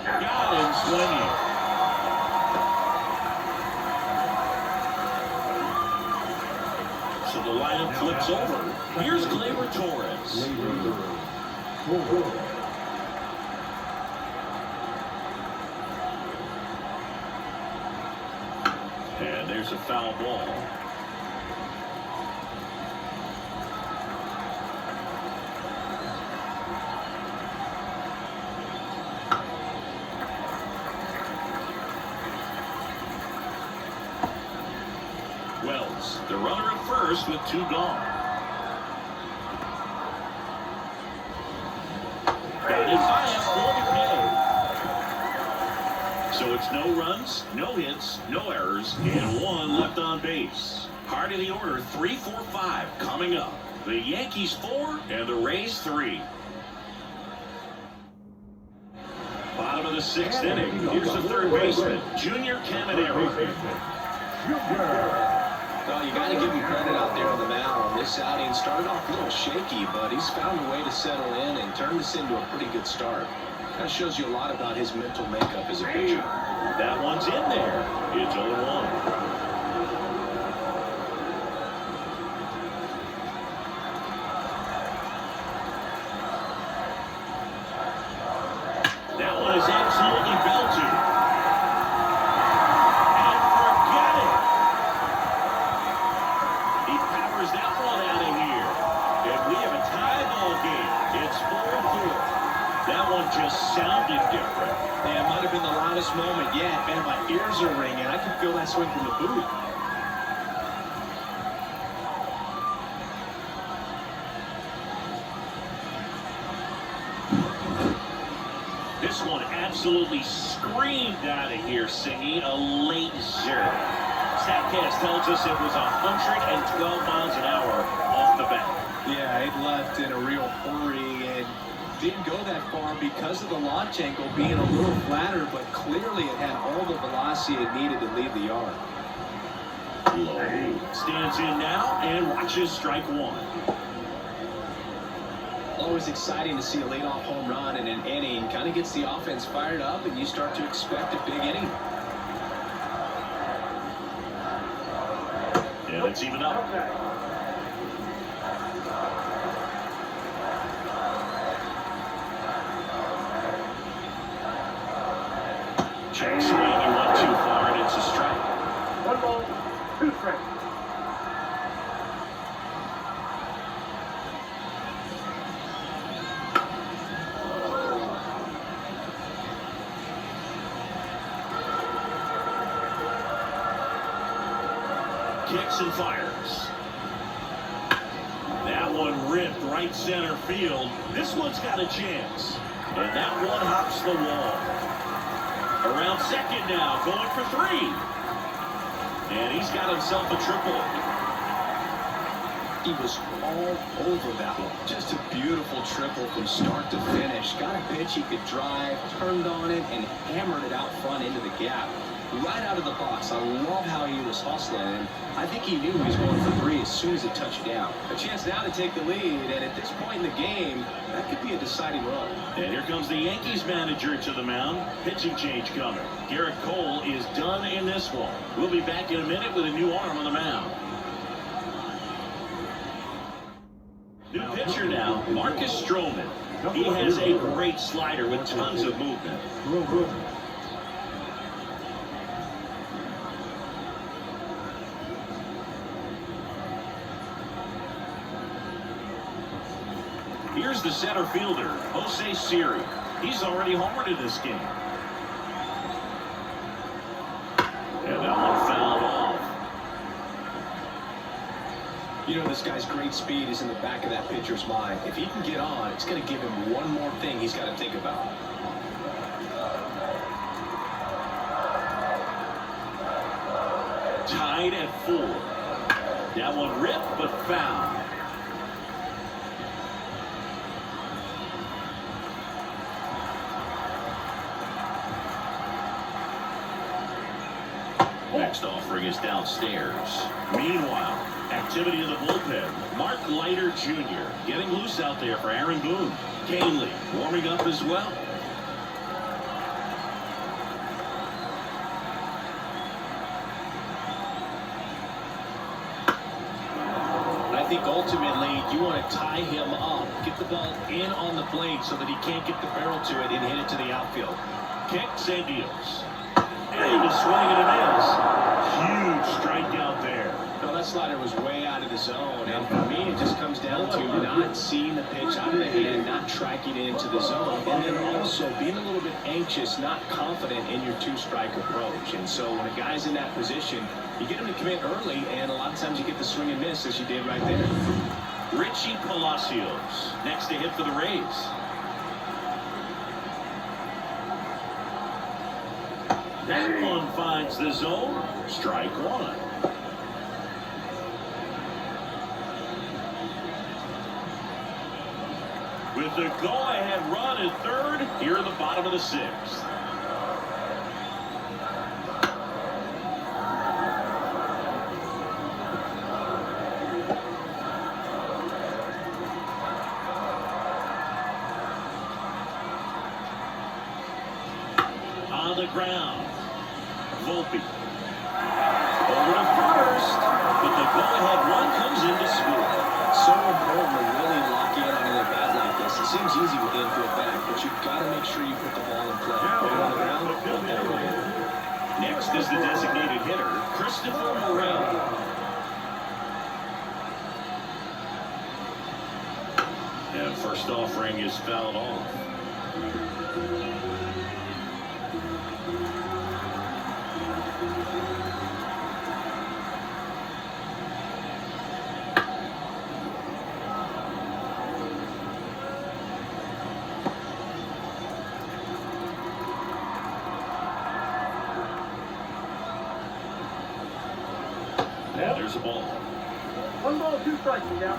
[SPEAKER 1] Got him swinging. So the lineup flips over. Here's Gleyber Torres. And there's a foul ball. Rays. The runner at first with 2 gone. Batted high for the pay. So it's no runs, no hits, no errors, and 1 left on base. Heart of the order, 3, 4, 5 coming up. The Yankees 4 and the Rays 3. Bottom of the 6th inning. Here's the third baseman, Junior Caminero.
[SPEAKER 2] Well, you got to give him credit out there on the mound. This outing started off a little shaky, but he's found a way to settle in and turn this into a pretty good start. That shows you a lot about his mental makeup as a pitcher.
[SPEAKER 1] That one's in there. It's 0-1. That one is absolutely belted. And forget it. He powers that one out of here. And we have a tie ball game. It's 4-4. That one just sounded different.
[SPEAKER 2] Yeah, it might have been the loudest moment yet. Man, my ears are ringing. I can feel that swing from the booth.
[SPEAKER 1] This one absolutely screamed out of here, singing a laser. Statcast tells us it was 112 miles an hour off the bat.
[SPEAKER 2] Yeah, it left in a real hurry and didn't go that far because of the launch angle being a little flatter, but clearly it had all the velocity it needed to leave the yard.
[SPEAKER 1] Low. Stands in now and watches strike 1.
[SPEAKER 2] Always exciting to see a leadoff home run in an inning. Kind of gets the offense fired up, and you start to expect a big inning.
[SPEAKER 1] And it's even up. Check swing, he went too far, and it's a strike.
[SPEAKER 3] 1 ball, 2 strikes.
[SPEAKER 1] Kicks and fires. That one ripped right center field. This one's got a chance. And that one hops the wall. Around second now, going for 3. And he's got himself a triple.
[SPEAKER 2] He was all over that one. Just a beautiful triple from start to finish. Got a pitch he could drive, turned on it, and hammered it out front into the gap. Right out of the box. I love how he was hustling, and I think he knew he was going for 3 as soon as it touched down. A chance now to take the lead, and at this point in the game, that could be a deciding run.
[SPEAKER 1] And here comes the Yankees manager to the mound. Pitching change coming. Garrett Cole is done in this one. We'll be back in a minute with a new arm on the mound. New pitcher now, Marcus Stroman. He has a great slider with tons of movement. Here's the center fielder, Jose Siri. He's already homered in this game. And that one fouled off.
[SPEAKER 2] You know, this guy's great speed is in the back of that pitcher's mind. If he can get on, it's going to give him one more thing he's got to think about.
[SPEAKER 1] Tied at 4. That one ripped but fouled. Next offering is downstairs. Meanwhile, activity in the bullpen. Mark Leiter Jr. getting loose out there for Aaron Boone. Canely warming up as well.
[SPEAKER 2] I think ultimately you want to tie him up, get the ball in on the plate so that he can't get the barrel to it and hit it to the outfield.
[SPEAKER 1] Kicks and deals. And he was swinging and a miss. Huge strikeout there.
[SPEAKER 2] Now that slider was way out of the zone, and for me, it just comes down to not seeing the pitch out of the hand, not tracking it into the zone, and then also being a little bit anxious, not confident in your two-strike approach. And so when a guy's in that position, you get him to commit early, and a lot of times you get the swing and miss, as you did right there.
[SPEAKER 1] Richie Palacios next to hit for the Rays. That one finds the zone. Strike one. With the go-ahead run at third, here in the bottom of the sixth. On the ground, Volpe. Over to first, but the go-ahead run comes in to score.
[SPEAKER 2] So important to really lock in on a bat like this. It seems easy with the infield back, but you've got to make sure you put the ball in play. Put it on the ground, put that right.
[SPEAKER 1] Next is the designated hitter, Christopher Morel. And first offering is fouled off. Now there's a ball.
[SPEAKER 3] 1 ball, 2 strikes, now.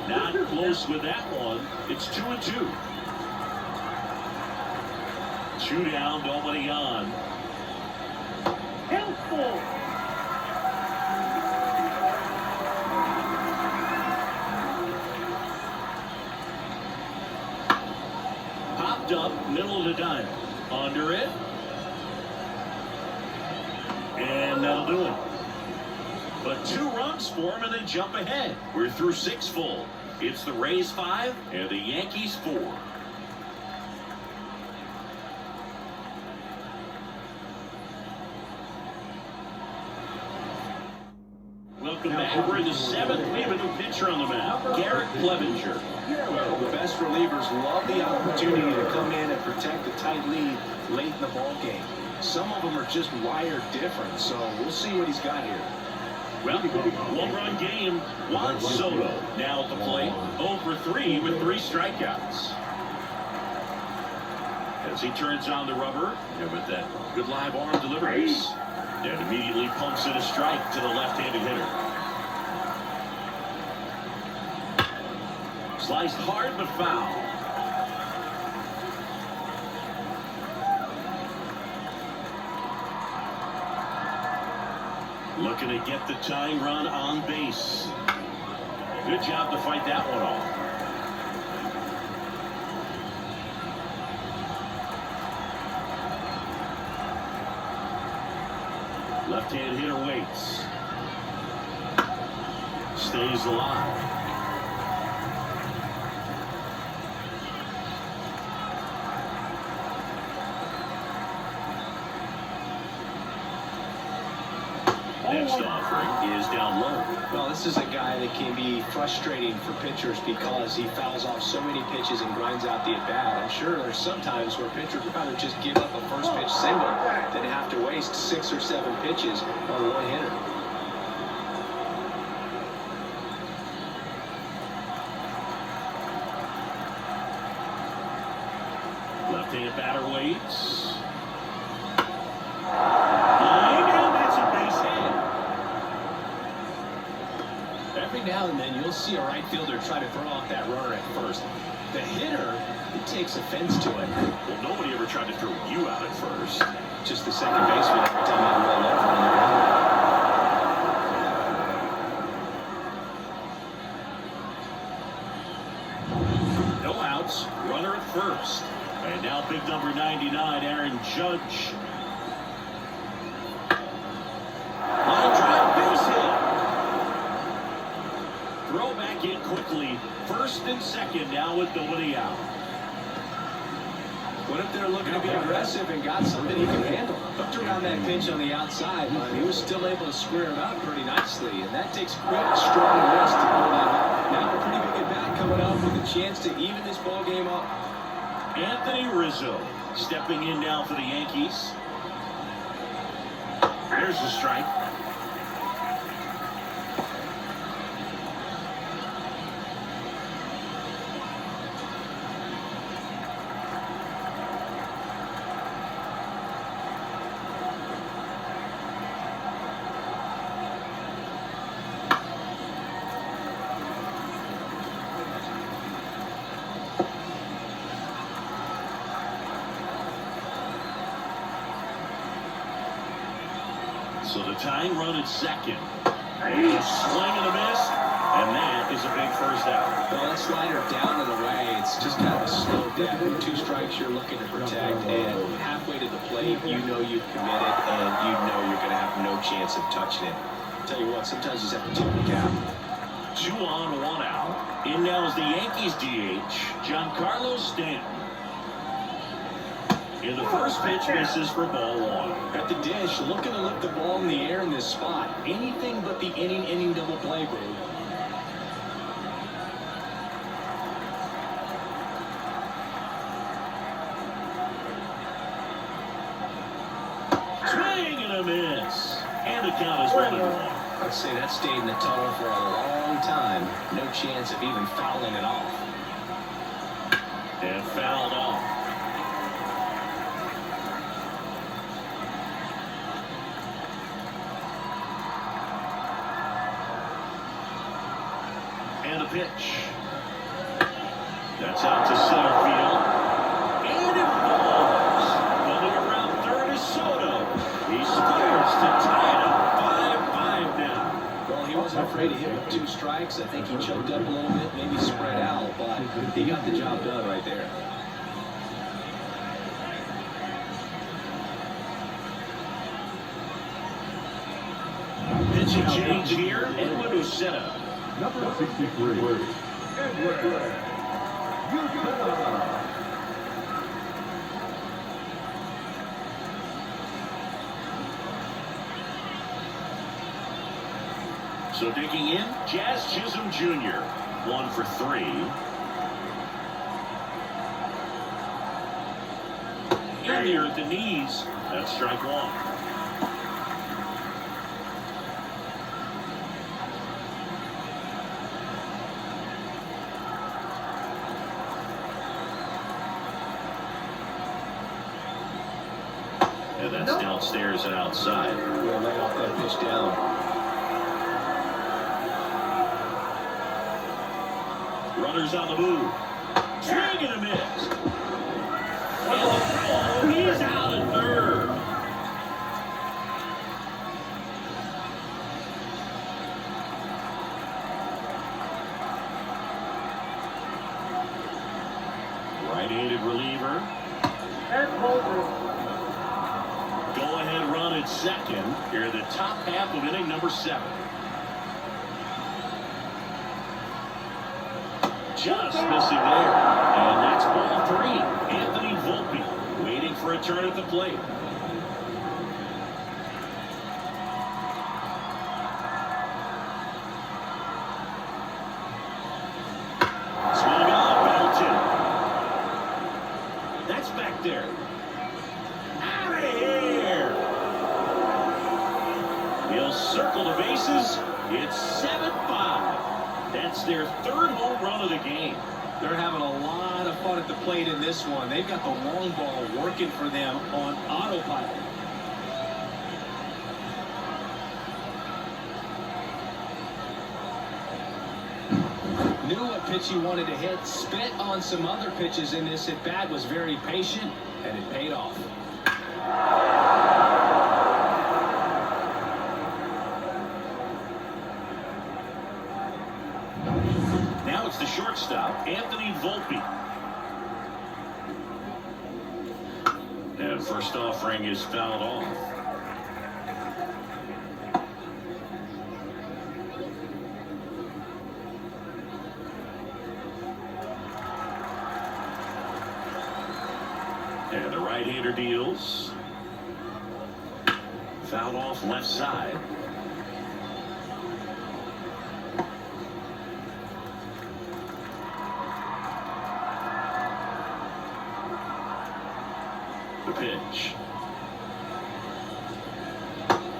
[SPEAKER 1] Not close with that one. It's 2-2. 2 down, nobody on.
[SPEAKER 3] Helpful.
[SPEAKER 1] Popped up, middle of the diamond. Under it. And that'll do it. But 2 runs for him, and they jump ahead. We're through 6 full. It's the Rays 5 and the Yankees 4. Welcome back. We're in the 7th. We have a new pitcher on the mound, Garrett Clevenger.
[SPEAKER 2] Well, the best relievers love the opportunity to come in and protect a tight lead late in the ball game. Some of them are just wired different, so we'll see what he's got here.
[SPEAKER 1] Well, 1-run game. Juan Soto now at the plate, 0 for 3 with 3 strikeouts. As he turns on the rubber, and with that good live arm deliveries, and immediately pumps in a strike to the left-handed hitter. Sliced hard but foul. Looking to get the tying run on base. Good job to fight that one off. Left-hand hitter waits. Stays alive. Next offering is down low.
[SPEAKER 2] Well, this is a guy that can be frustrating for pitchers because he fouls off so many pitches and grinds out the at-bat. I'm sure there's some times where pitchers would rather just give up a first pitch single than have to waste 6 or 7 pitches on one hitter.
[SPEAKER 1] Left-handed batter waits.
[SPEAKER 2] Every now and then you'll see a right fielder try to throw off that runner at first. The hitter, he takes offense to it.
[SPEAKER 1] Well, nobody ever tried to throw you out at first.
[SPEAKER 2] Just the second baseman every time I roll over on the ground.
[SPEAKER 1] No outs, runner at first. And now big number 99, Aaron Judge. Line drive, base hit. Throw back in quickly. First and second now with nobody out.
[SPEAKER 2] Went up there looking to be aggressive and got something he can handle. Hooked around that pitch on the outside, but he was still able to square it up pretty nicely. And that takes quick, strong wrist to pull that up. Now a pretty big at bat coming up with a chance to even this ball game up.
[SPEAKER 1] Anthony Rizzo stepping in now for the Yankees. There's the strike. So the tying run at second. A swing and a miss, and that is a big first out.
[SPEAKER 2] Well, that slider down and away, it's just kind of a slow death. 2 strikes you're looking to protect, and halfway to the plate, you know you've committed, and you know you're going to have no chance of touching it. I'll tell you what, sometimes you just have to tip the cap.
[SPEAKER 1] 2 on, 1 out. In now is the Yankees DH, Giancarlo Stanton. In the first pitch, misses for ball 1.
[SPEAKER 2] At the dish, looking to lift the ball in the air in this spot. Anything but the inning double play, bro.
[SPEAKER 1] Swing and a miss. And the count is 1-1.
[SPEAKER 2] I'd say that stayed in the tunnel for a long time. No chance of even fouling it off.
[SPEAKER 1] And fouled off. And a pitch. That's out to center field. And it falls. Coming around third is Soto. He scores to tie it up 5-5 now.
[SPEAKER 2] Well, he wasn't afraid to hit with 2 strikes. I think he choked up a little bit, maybe spread out, but he got the job done right there.
[SPEAKER 1] Pitching change here. Edwin Uceta.
[SPEAKER 4] Number 63. Edward.
[SPEAKER 1] So digging in, Jazz Chisholm Jr. 1 for 3. In there at the knees. That's strike 1. And that's downstairs and outside.
[SPEAKER 2] We'll lay off that pitch down.
[SPEAKER 1] Runners on the move. Swing and a miss. Oh, he's out at third. Right-handed reliever. Go-ahead run at second. Here in the top half of inning number 7. Just missing there. And that's ball 3. Anthony Volpe waiting for a turn at the plate. Swung on, Belton. That's back there. Out of here. He'll circle the bases. It's 7-5. That's their 3rd home run of the game.
[SPEAKER 2] They're having a lot of fun at the plate in this one. They've got the long ball working for them on autopilot. Knew what pitch he wanted to hit, spit on some other pitches in this at bat, was very patient, and it paid off.
[SPEAKER 1] Now it's the shortstop, Anthony Volpe. And first offering is fouled off. Runner deals. Fouled off left side. The pitch.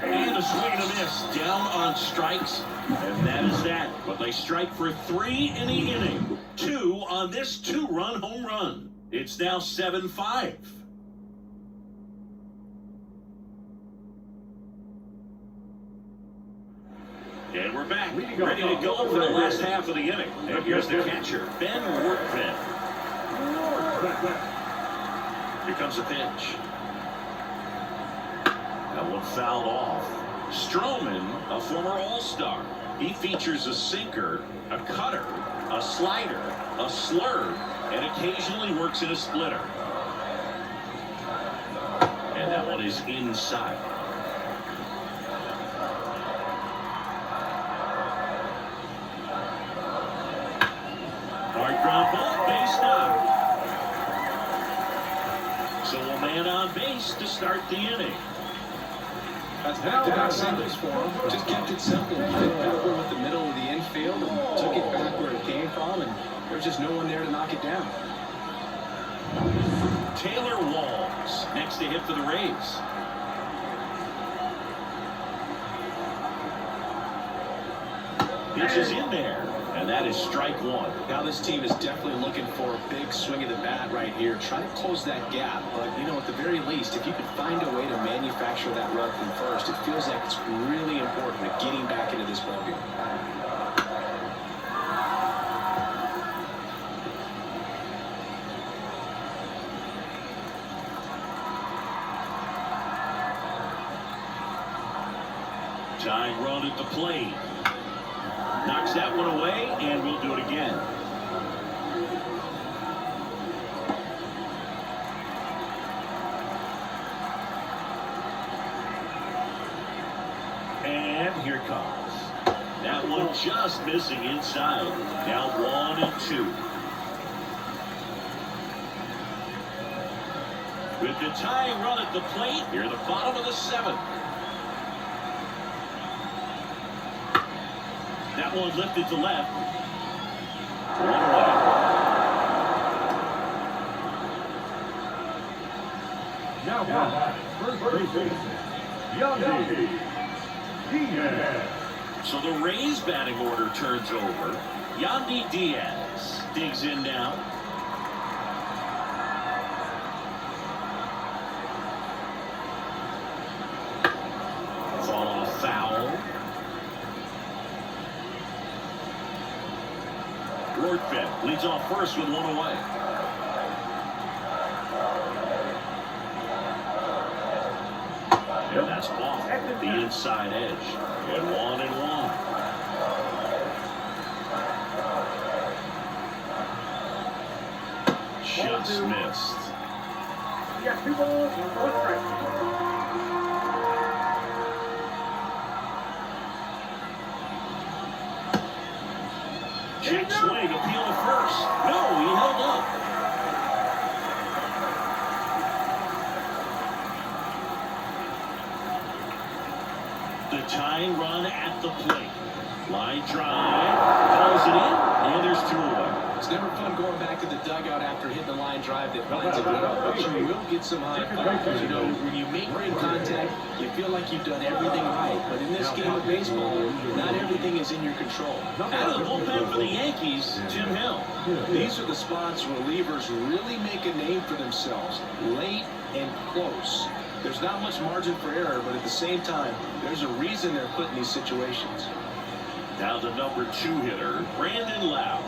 [SPEAKER 1] And a swing and a miss. Down on strikes. And that is that. But they strike for 3 in the inning. 2 on this 2-run home run. It's now 7-5. And we're back. Ready to go for the last half of the inning. And here's the catcher, Ben Workman. Here comes the pitch. That one fouled off. Stroman, a former All-Star. He features a sinker, a cutter, a slider, a slurve, and occasionally works in a splitter. And that one is inside. Hard ground ball, base knock. So a man on base to start the inning.
[SPEAKER 2] That's back-to-back singles for him. Just kept it simple. Hit Pepper with the middle of the infield and took it back where it came from, and there's just no one there to knock it down.
[SPEAKER 1] Taylor Walls next to hit for the Rays. Pitch is in there, and that is strike one.
[SPEAKER 2] Now this team is definitely looking for a big swing of the bat right here. Try to close that gap, but you know, at the very least, if you could find a way to manufacture that run from first, it feels like it's really important to getting back into this ballgame.
[SPEAKER 1] Tying run at the plate. Knocks that one away, and we'll do it again. And here comes. That one just missing inside. Now 1-2. With the tying run at the plate, here the bottom of the 7th. That one lifted to left. 1 away.
[SPEAKER 4] Now, first baseman, Yankees. Diaz.
[SPEAKER 1] So the Rays batting order turns over. Yandy Diaz digs in now. Fall off foul. Rortvedt leads off first with 1 away. And that's off the inside edge. And 1-1. Just missed.
[SPEAKER 3] You got 2 balls and 1 strike.
[SPEAKER 1] Check swing, appeal to first. No, he held up. The tying run at the plate. Line drive, calls it in, and there's 2 away.
[SPEAKER 2] It's never fun going back to the dugout after hitting the line drive that finds it up, but you will get some high fives. You know, when you make great contact, you feel like you've done everything right. But in this game of baseball, not everything is in your control.
[SPEAKER 1] Out of the bullpen for the Yankees, Jim Hill.
[SPEAKER 2] These are the spots where relievers really make a name for themselves, late and close. There's not much margin for error, but at the same time, there's a reason they're put in these situations.
[SPEAKER 1] Now the number 2 hitter, Brandon Lowe.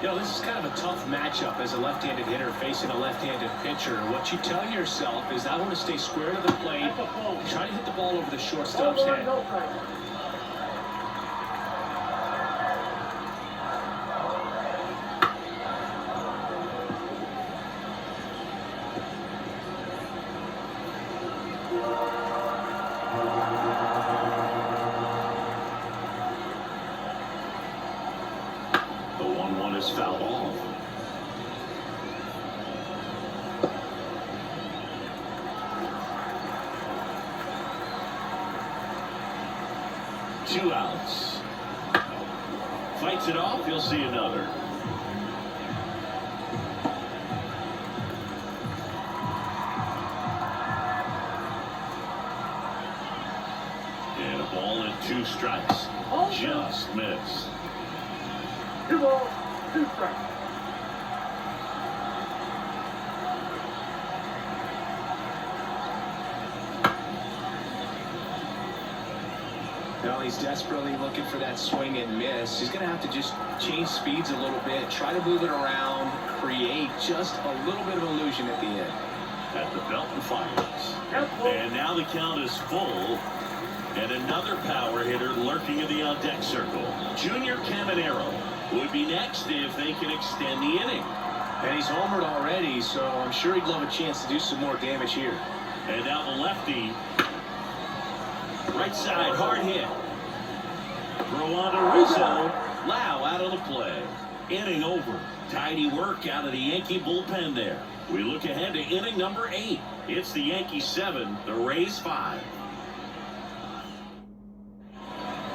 [SPEAKER 2] You know, this is kind of a tough matchup as a left-handed hitter facing a left-handed pitcher. What you tell yourself is, I want to stay square to the plate, try to hit the ball over the shortstop's head.
[SPEAKER 3] No strike.
[SPEAKER 1] The 1-1 is fouled off. 2 outs. Fights it off. He'll see another. And a ball and 2 strikes. Just missed.
[SPEAKER 3] 2 balls, 2 strikes.
[SPEAKER 2] Well, he's desperately looking for that swing and miss. He's going to have to just change speeds a little bit, try to move it around, create just a little bit of illusion at the end.
[SPEAKER 1] At the belt and fires. And now the count is full. And another power hitter lurking in the on-deck circle. Junior Caminero would be next if they can extend the inning.
[SPEAKER 2] And he's homered already, so I'm sure he'd love a chance to do some more damage here.
[SPEAKER 1] And now the lefty. Right side, hard hit. Throw on to Rizzo. Lau out of the play. Inning over. Tidy work out of the Yankee bullpen there. We look ahead to inning number 8. It's the Yankees 7, the Rays 5.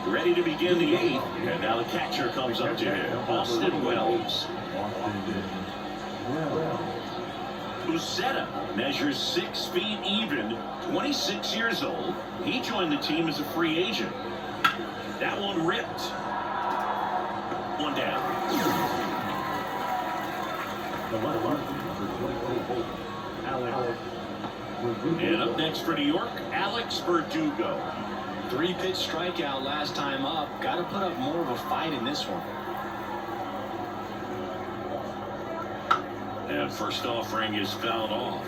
[SPEAKER 1] Ready to begin the 8th. And now the catcher comes up to him. Austin Wells. Uceta measures 6 feet even, 26 years old. He joined the team as a free agent. That one ripped. 1 down. And up next for New York, Alex Verdugo.
[SPEAKER 2] 3-pitch strikeout last time up. Got to put up more of a fight in this one.
[SPEAKER 1] And first offering is fouled off.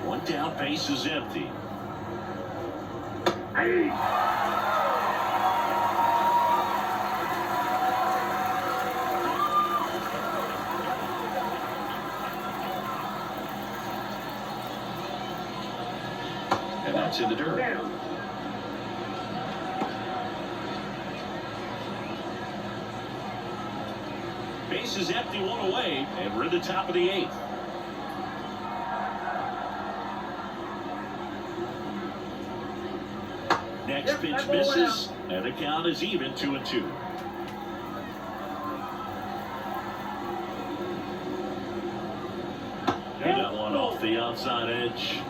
[SPEAKER 1] One down, base is empty.
[SPEAKER 3] Hey.
[SPEAKER 1] And that's in the dirt.
[SPEAKER 3] Down.
[SPEAKER 1] Base is empty, 1 away, and we're at the top of the 8th. Next pitch misses, and the count is even, 2-2. And that one off the outside edge.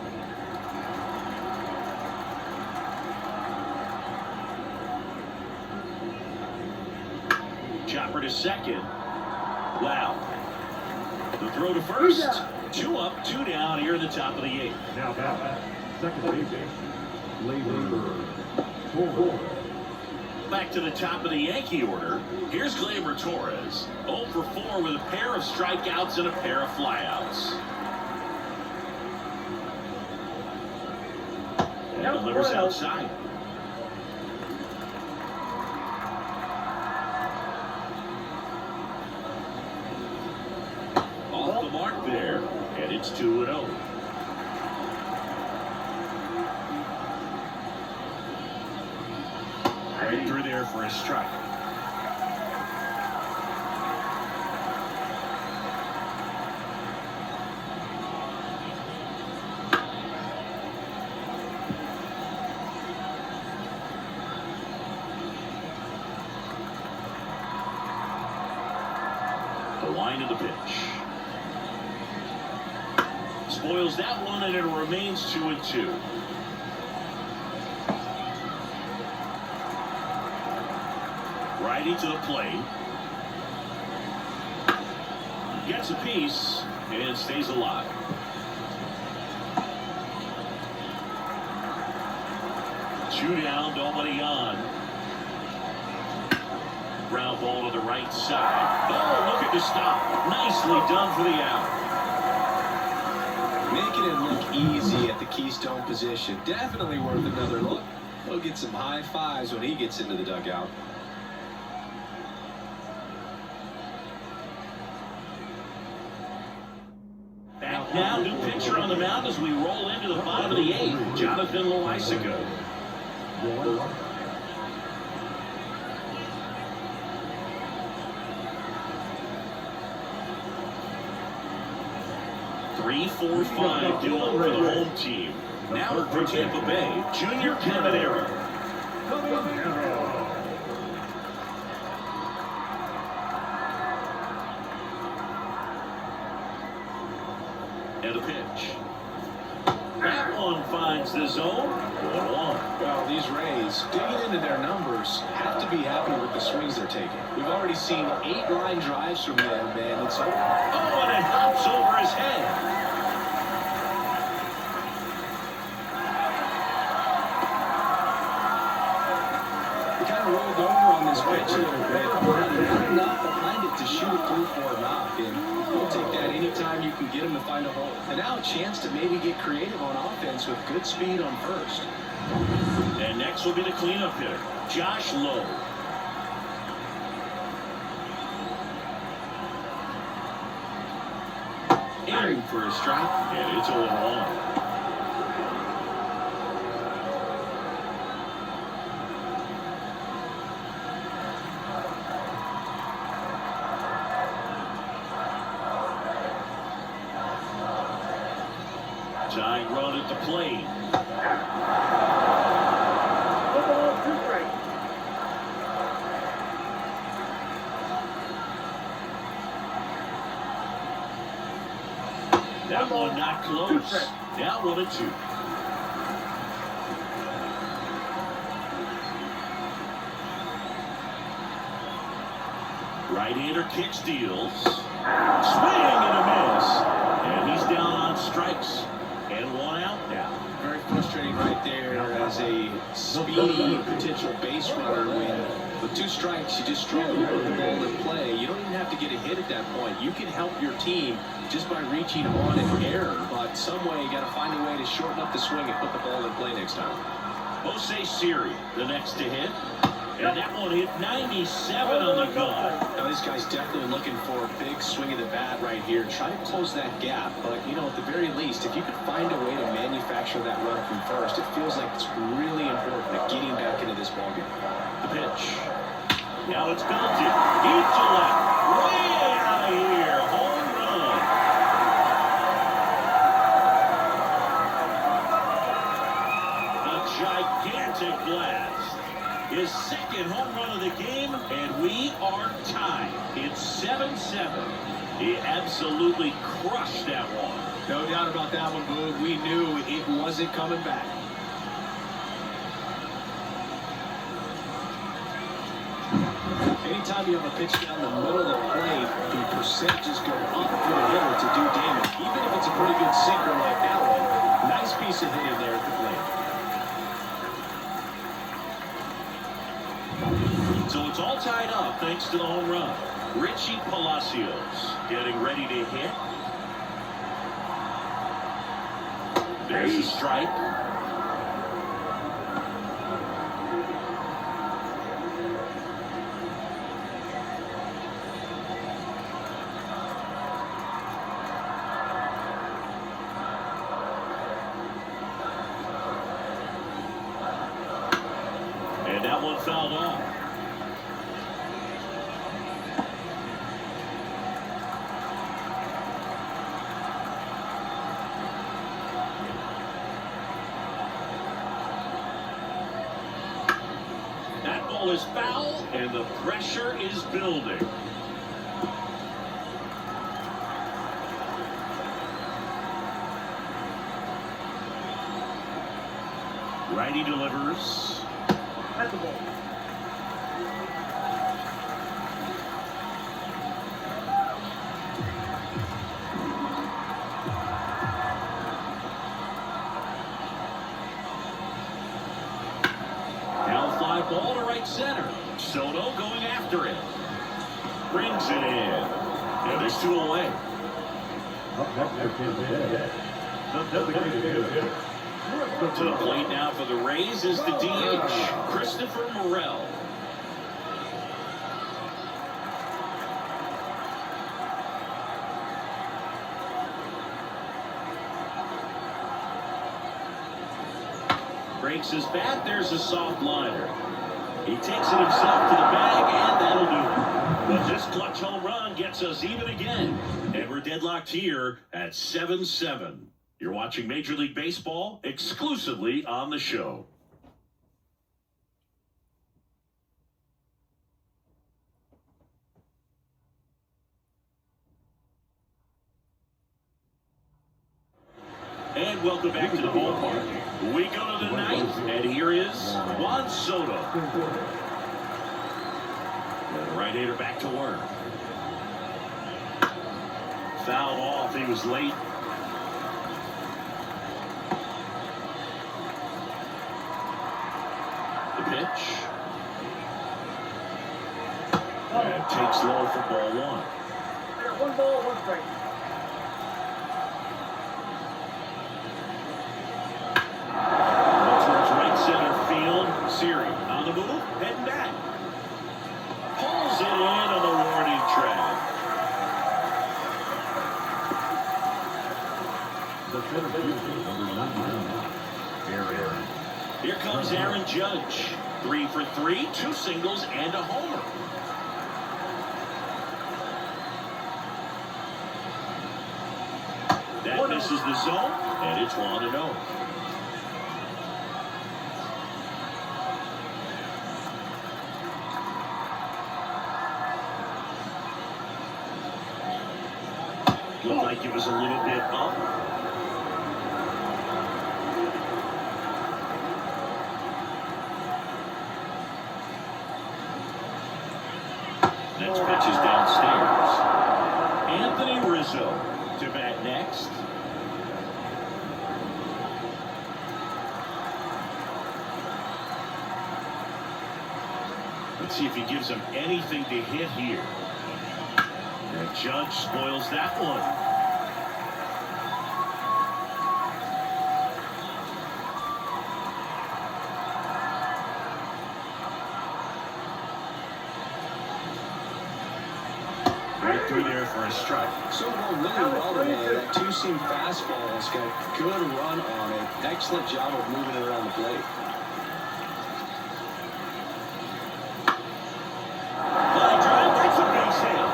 [SPEAKER 1] Chopper to second. Wow. The throw to first. 2 up, 2 down here at the top of the 8th.
[SPEAKER 4] Now back, second baseman, Gleyber Torres.
[SPEAKER 1] Back to the top of the Yankee order. Here's Gleyber Torres. 0 for 4 with a pair of strikeouts and a pair of flyouts. And delivers outside. Off the mark there, and it's 2-0. Right through there for a strike. The line of the pitch. Spoils that one, and it remains 2-2. Righty to the plate. Gets a piece and stays alive. Two down, nobody on. Ground ball to the right side. Oh, look at the stop. Nicely done for the out.
[SPEAKER 2] Making it look easy at the Keystone position. Definitely worth another look. He'll get some high fives when he gets into the dugout.
[SPEAKER 1] Back now, new pitcher on the mound as we roll into the bottom of the 8th. Jonathan Loaisiga. 3-4-5 doing for the home team. Now for Tampa Bay, Junior Caminero. And a pitch. That one finds the zone. 1-1.
[SPEAKER 2] Well, these Rays, digging into their numbers, have to be happy with the swings they're taking. We've already seen 8 line drives from them, man. It's over.
[SPEAKER 1] Oh, and it hops over his head.
[SPEAKER 2] He kind of rolled over on this pitch a little bit. Not enough behind it to shoot it through for a knock. And we'll take that anytime you can get him to find a hole. And now a chance to maybe get creative on offense with good speed on first.
[SPEAKER 1] And next will be the cleanup hitter, Josh Lowe. Aiming for a strike, and it's 0-1. Tying run at the plate.
[SPEAKER 3] 2 strikes.
[SPEAKER 1] That one not close. Now 1-2. Right-hander kicks, deals. Swing and a miss. And he's down on strikes. And 1 out now.
[SPEAKER 2] Very frustrating right there as a speedy potential base runner when with 2 strikes you just struggle to put the ball in play. You don't even have to get a hit at that point. You can help your team just by reaching on an error, but some way you got to find a way to shorten up the swing and put the ball in play next time.
[SPEAKER 1] Jose Siri, the next to hit. And that one hit 97 on the gun.
[SPEAKER 2] Now this guy's definitely looking for a big swing of the bat right here. Try to close that gap, but you know, at the very least, if you could find a way to manufacture that run from first, it feels like it's really important at getting back into this ballgame.
[SPEAKER 1] The pitch. Now it's belted. Deep to left. Way out of here. Home run. A gigantic blast. His second home run of the game, and we are tied. It's 7-7. He absolutely crushed that one.
[SPEAKER 2] No doubt about that one, Boog. We knew it wasn't coming back. Anytime you have a pitch down the middle of the plate, the percentages go up for the hitter to do damage. Even if it's a pretty good sinker like that one. Nice piece of hitting there at the plate.
[SPEAKER 1] So it's all tied up thanks to the home run. Richie Palacios getting ready to hit. There's a strike. And that one fouled off. Is foul, and the pressure is building. Righty delivers.
[SPEAKER 3] That's the ball.
[SPEAKER 1] Ball to right center. Soto going after it. Brings it in. And there's 2 away. To the plate now for the Rays is the DH, Christopher Morel. Breaks his bat. There's a soft liner. He takes it himself to the bag, and that'll do it. But this clutch home run gets us even again. And we're dead. deadlocked here at 7-7. You're watching Major League Baseball exclusively on the show. And welcome back to the ballpark. We go to the ninth, and here is Juan Soto. And the right-hander back to work. Fouled off. He was late. The pitch. And takes low for ball one.
[SPEAKER 3] One ball, one strike.
[SPEAKER 1] Towards right center field. Siri on the move, heading back. Pulls it in on the warning track.
[SPEAKER 4] The center fielder, number 99, Aaron.
[SPEAKER 1] Here comes Aaron Judge. 3 for 3, 2 singles and a homer. That misses the zone, and it's 1-0. Looked like it was a little bit up. Next pitch is downstairs. Anthony Rizzo to bat next. Let's see if he gives him anything to hit here. And Judge spoils that one. Right through there for a strike.
[SPEAKER 2] So going really well today. That two-seam fastball has got a good run on it. Excellent job of moving it around the plate.
[SPEAKER 1] Line drive, that's a base hit.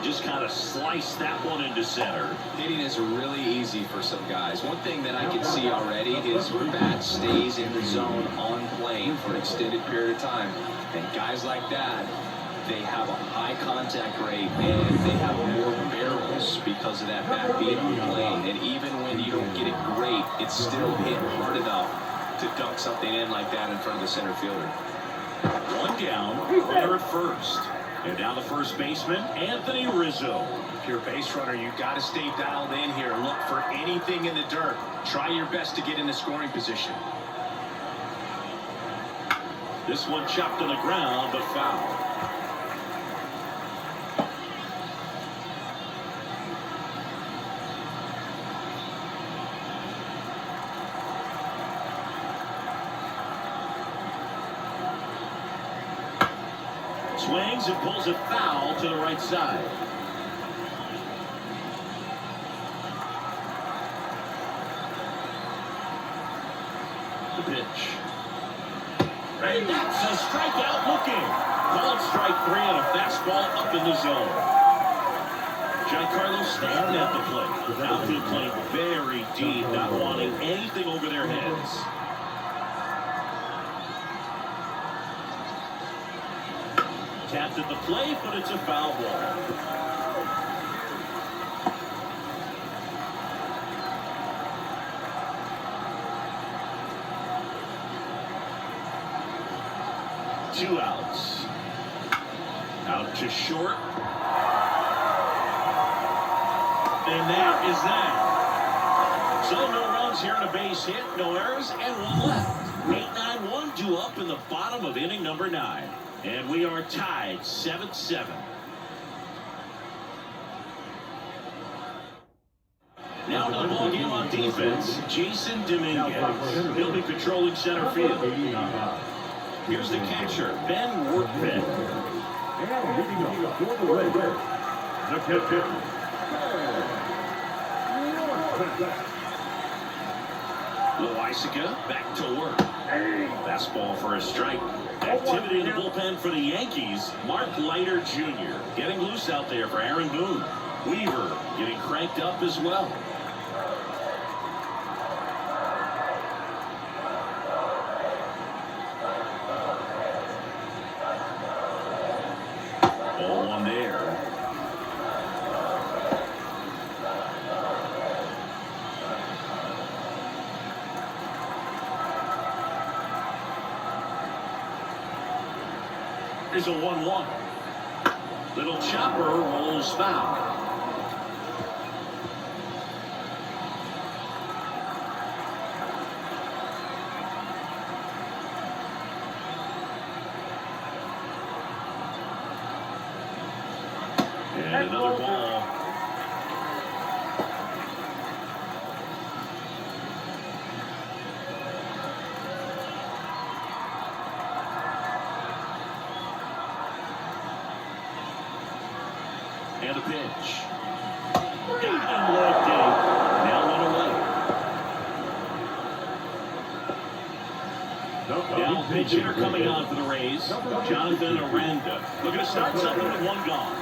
[SPEAKER 1] Just kind of slice that one into center.
[SPEAKER 2] Hitting is really easy for some guys. One thing that I can see already is bat stays in the zone on plane for an extended period of time. And guys like that, they have a high contact rate and they have more barrels because of that bat being on plane. And even when you don't get it great, it's still hit hard enough to dunk something in like that in front of the center fielder.
[SPEAKER 1] One down, runner at first. And now the first baseman, Anthony Rizzo.
[SPEAKER 2] If you're a base runner, you got to stay dialed in here. Look for anything in the dirt. Try your best to get in the scoring position.
[SPEAKER 1] This one chopped on the ground, but foul. Swings and pulls it foul to the right side. The pitch. And that's a strikeout looking. Called strike 3 on a fastball up in the zone. Giancarlo Stanton at the plate. Outfield playing very deep, not wanting anything over their heads. Tapped at the plate, but it's a foul ball. Two outs. Out to short. And that is that. So no runs here on a base hit, no errors, and one left. 8-9-1 due up in the bottom of inning number 9. And we are tied 7-7. Now to the ball game on defense, Jason Dominguez. He'll be patrolling center field. Here's the catcher, Ben Workman.
[SPEAKER 4] And leading up for the Rays, the catcher,
[SPEAKER 1] Loisaga back to work. Fastball for a strike. Activity in the bullpen for the Yankees. Mark Leiter Jr. getting loose out there for Aaron Boone. Weaver getting cranked up as well. Ball one there. Here's a 1-1. Little chopper rolls foul. And another ball. And a pitch. Got him low deep. Now one away. Now pitch hitter coming on for the Rays. Jonathan Aranda. Looking to start something with one gone.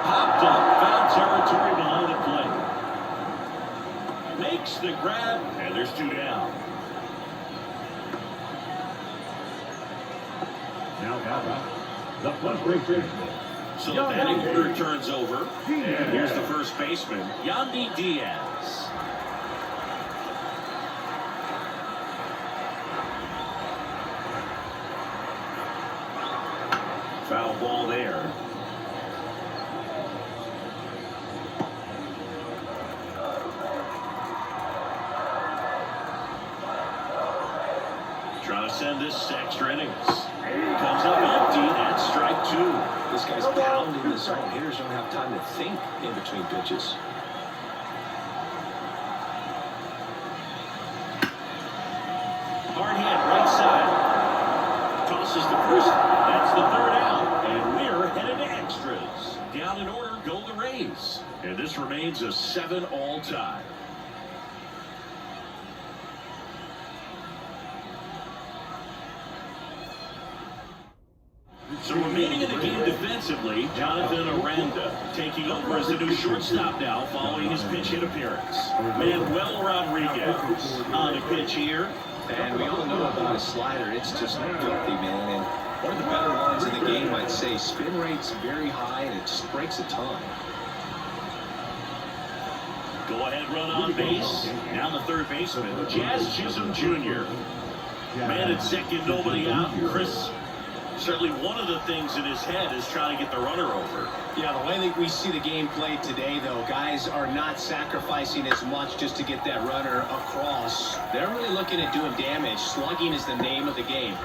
[SPEAKER 1] Popped up. Foul territory behind the plate. Makes the grab, and there's two down.
[SPEAKER 4] Now, the frustration.
[SPEAKER 1] So the batting order turns over. And here's the first baseman, Yandy Diaz. Foul ball there. Trying to send this extra innings. Comes up empty. That's strike two.
[SPEAKER 2] This guy's pounding the zone. Hitters don't have time to think in between pitches.
[SPEAKER 1] Hard hit, right side. Tosses the first. That's the third out. And we're headed to extras. Down in order go the Rays. And this remains a 7-all tie. So remaining in the game defensively, Jonathan Aranda taking over as the new shortstop now following his pinch hit appearance. Manuel Rodriguez on the pitch here.
[SPEAKER 2] And we all know about his slider. It's just filthy, man. And one of the better ones in the game, I'd say. Spin rate's very high, and it just breaks a ton.
[SPEAKER 1] Go ahead run on base. Now the third baseman, Jazz Chisholm Jr. Man at second, nobody out. Chris, certainly one of the things in his head is trying to get the runner over.
[SPEAKER 2] Yeah, the way that we see the game played today, though, guys are not sacrificing as much just to get that runner across. They're really looking at doing damage. Slugging is the name of the game.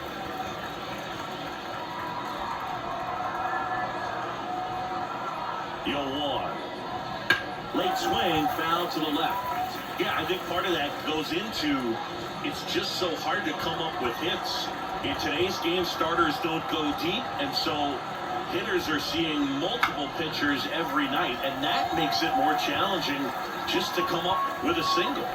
[SPEAKER 1] The 0-1. Late swing, foul to the left. Yeah, I think part of that goes into it's just so hard to come up with hits. In today's game, starters don't go deep, and so hitters are seeing multiple pitchers every night, and that makes it more challenging just to come up with a single.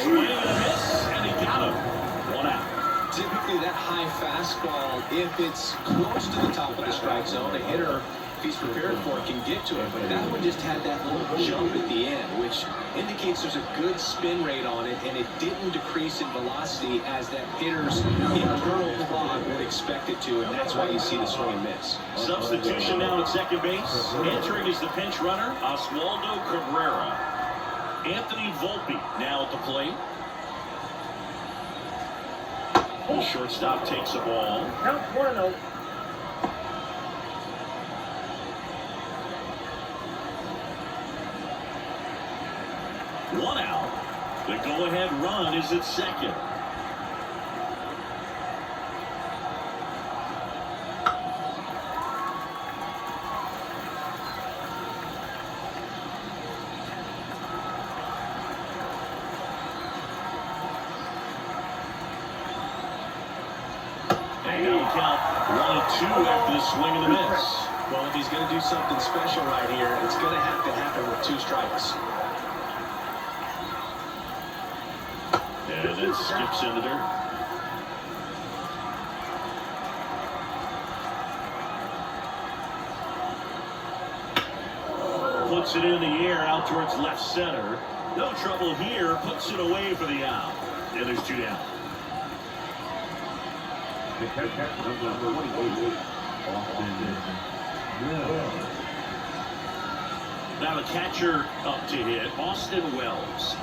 [SPEAKER 1] Swing and a miss, and he got him. One out.
[SPEAKER 2] Typically, that high fastball, if it's close to the top of the strike zone, a hitter, if he's prepared for it, can get to it. But that one just had that little jump at the end, which indicates there's a good spin rate on it, and it didn't decrease in velocity as that hitter's internal clock would expect it to, and that's why you see the swing and miss.
[SPEAKER 1] Substitution now at second base. Entering is the pinch runner, Oswaldo Cabrera. Anthony Volpe now at the plate. The shortstop takes the ball.
[SPEAKER 3] Count 1-0.
[SPEAKER 1] One out. The go-ahead run is at second. 2 after the swing and the miss.
[SPEAKER 2] Well, if he's going to do something special right here, it's going to have to happen with 2 strikes.
[SPEAKER 1] And it skips into dirt. Puts it in the air out towards left center. No trouble here. Puts it away for the out. And there's 2 down.
[SPEAKER 4] The catch number 28.
[SPEAKER 1] Now the catcher up to hit, Austin Wells.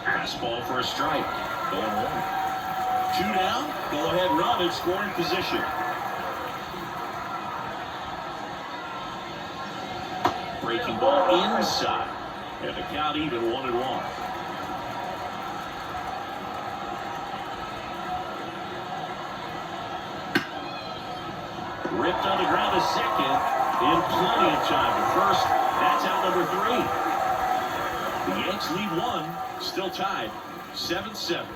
[SPEAKER 1] Fastball for a strike. Going home. 2 down. Go ahead run in scoring position. Breaking ball inside. And the count even 1-1. Ripped on the ground to second. In plenty of time to first. That's out number 3. The Yanks lead 1. Still tied. 7-7.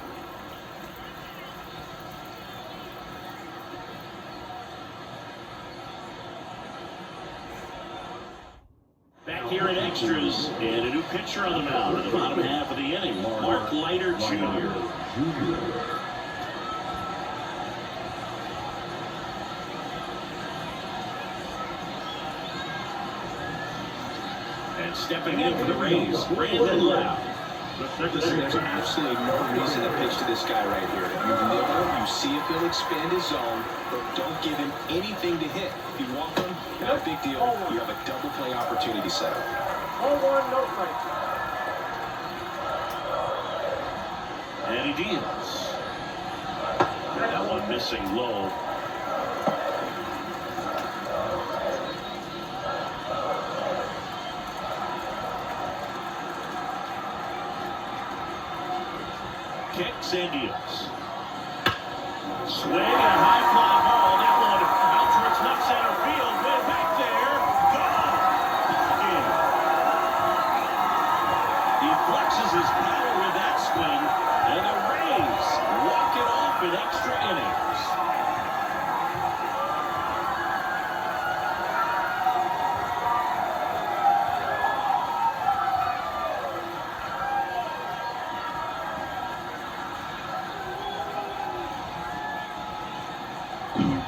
[SPEAKER 1] Back here in extras, and a new pitcher on the mound in the bottom half of the inning, Mark Leiter Jr. And stepping in for the Rays, Brandon Lau.
[SPEAKER 2] Listen, there's absolutely no reason to pitch to this guy right here. You nibble, you see if he'll expand his zone, but don't give him anything to hit. If you walk him, not a big deal. You have a double play opportunity set up.
[SPEAKER 3] 0-1, no strikes.
[SPEAKER 1] And he deals. That one missing low. Kicks and deals. Swing and a high fly ball. That one out towards left center field. Way back there. Gone. Yeah. He flexes his power with that swing. And the Rays walk it off in extra innings.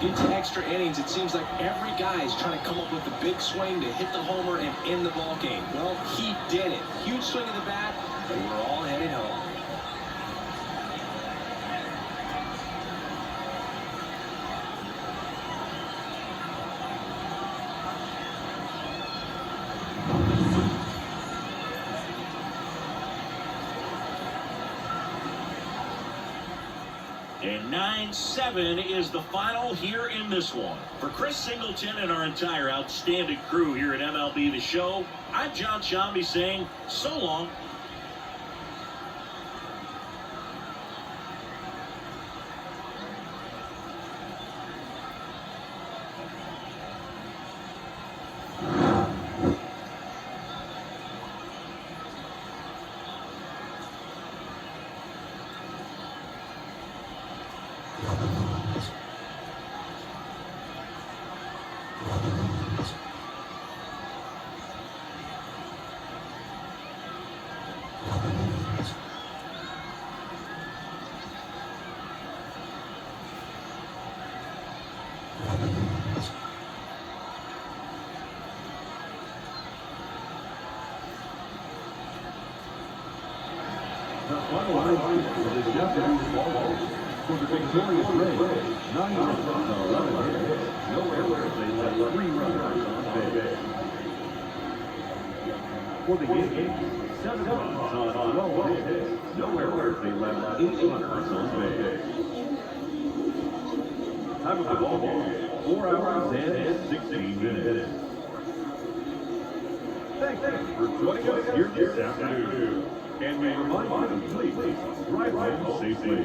[SPEAKER 2] Into extra innings, it seems like every guy is trying to come up with a big swing to hit the homer and end the ball game. Well, he did it. Huge swing of the bat, and we're all headed home.
[SPEAKER 1] And 9-7 is the final here in this one. For Chris Singleton and our entire outstanding crew here at MLB The Show, I'm John Shambi saying so long.
[SPEAKER 4] The final line is the Japanese ball for the victorious Rays. 9 runs on 11 hits. No errors. They left 3 runners on base. For the Yankees, 7 runs on 12 hits. No errors. They left 8 runners on base. Time of the ball game, 4 hours and 16 minutes. Thanks for joining us here this afternoon. And we remind you to please drive home safely.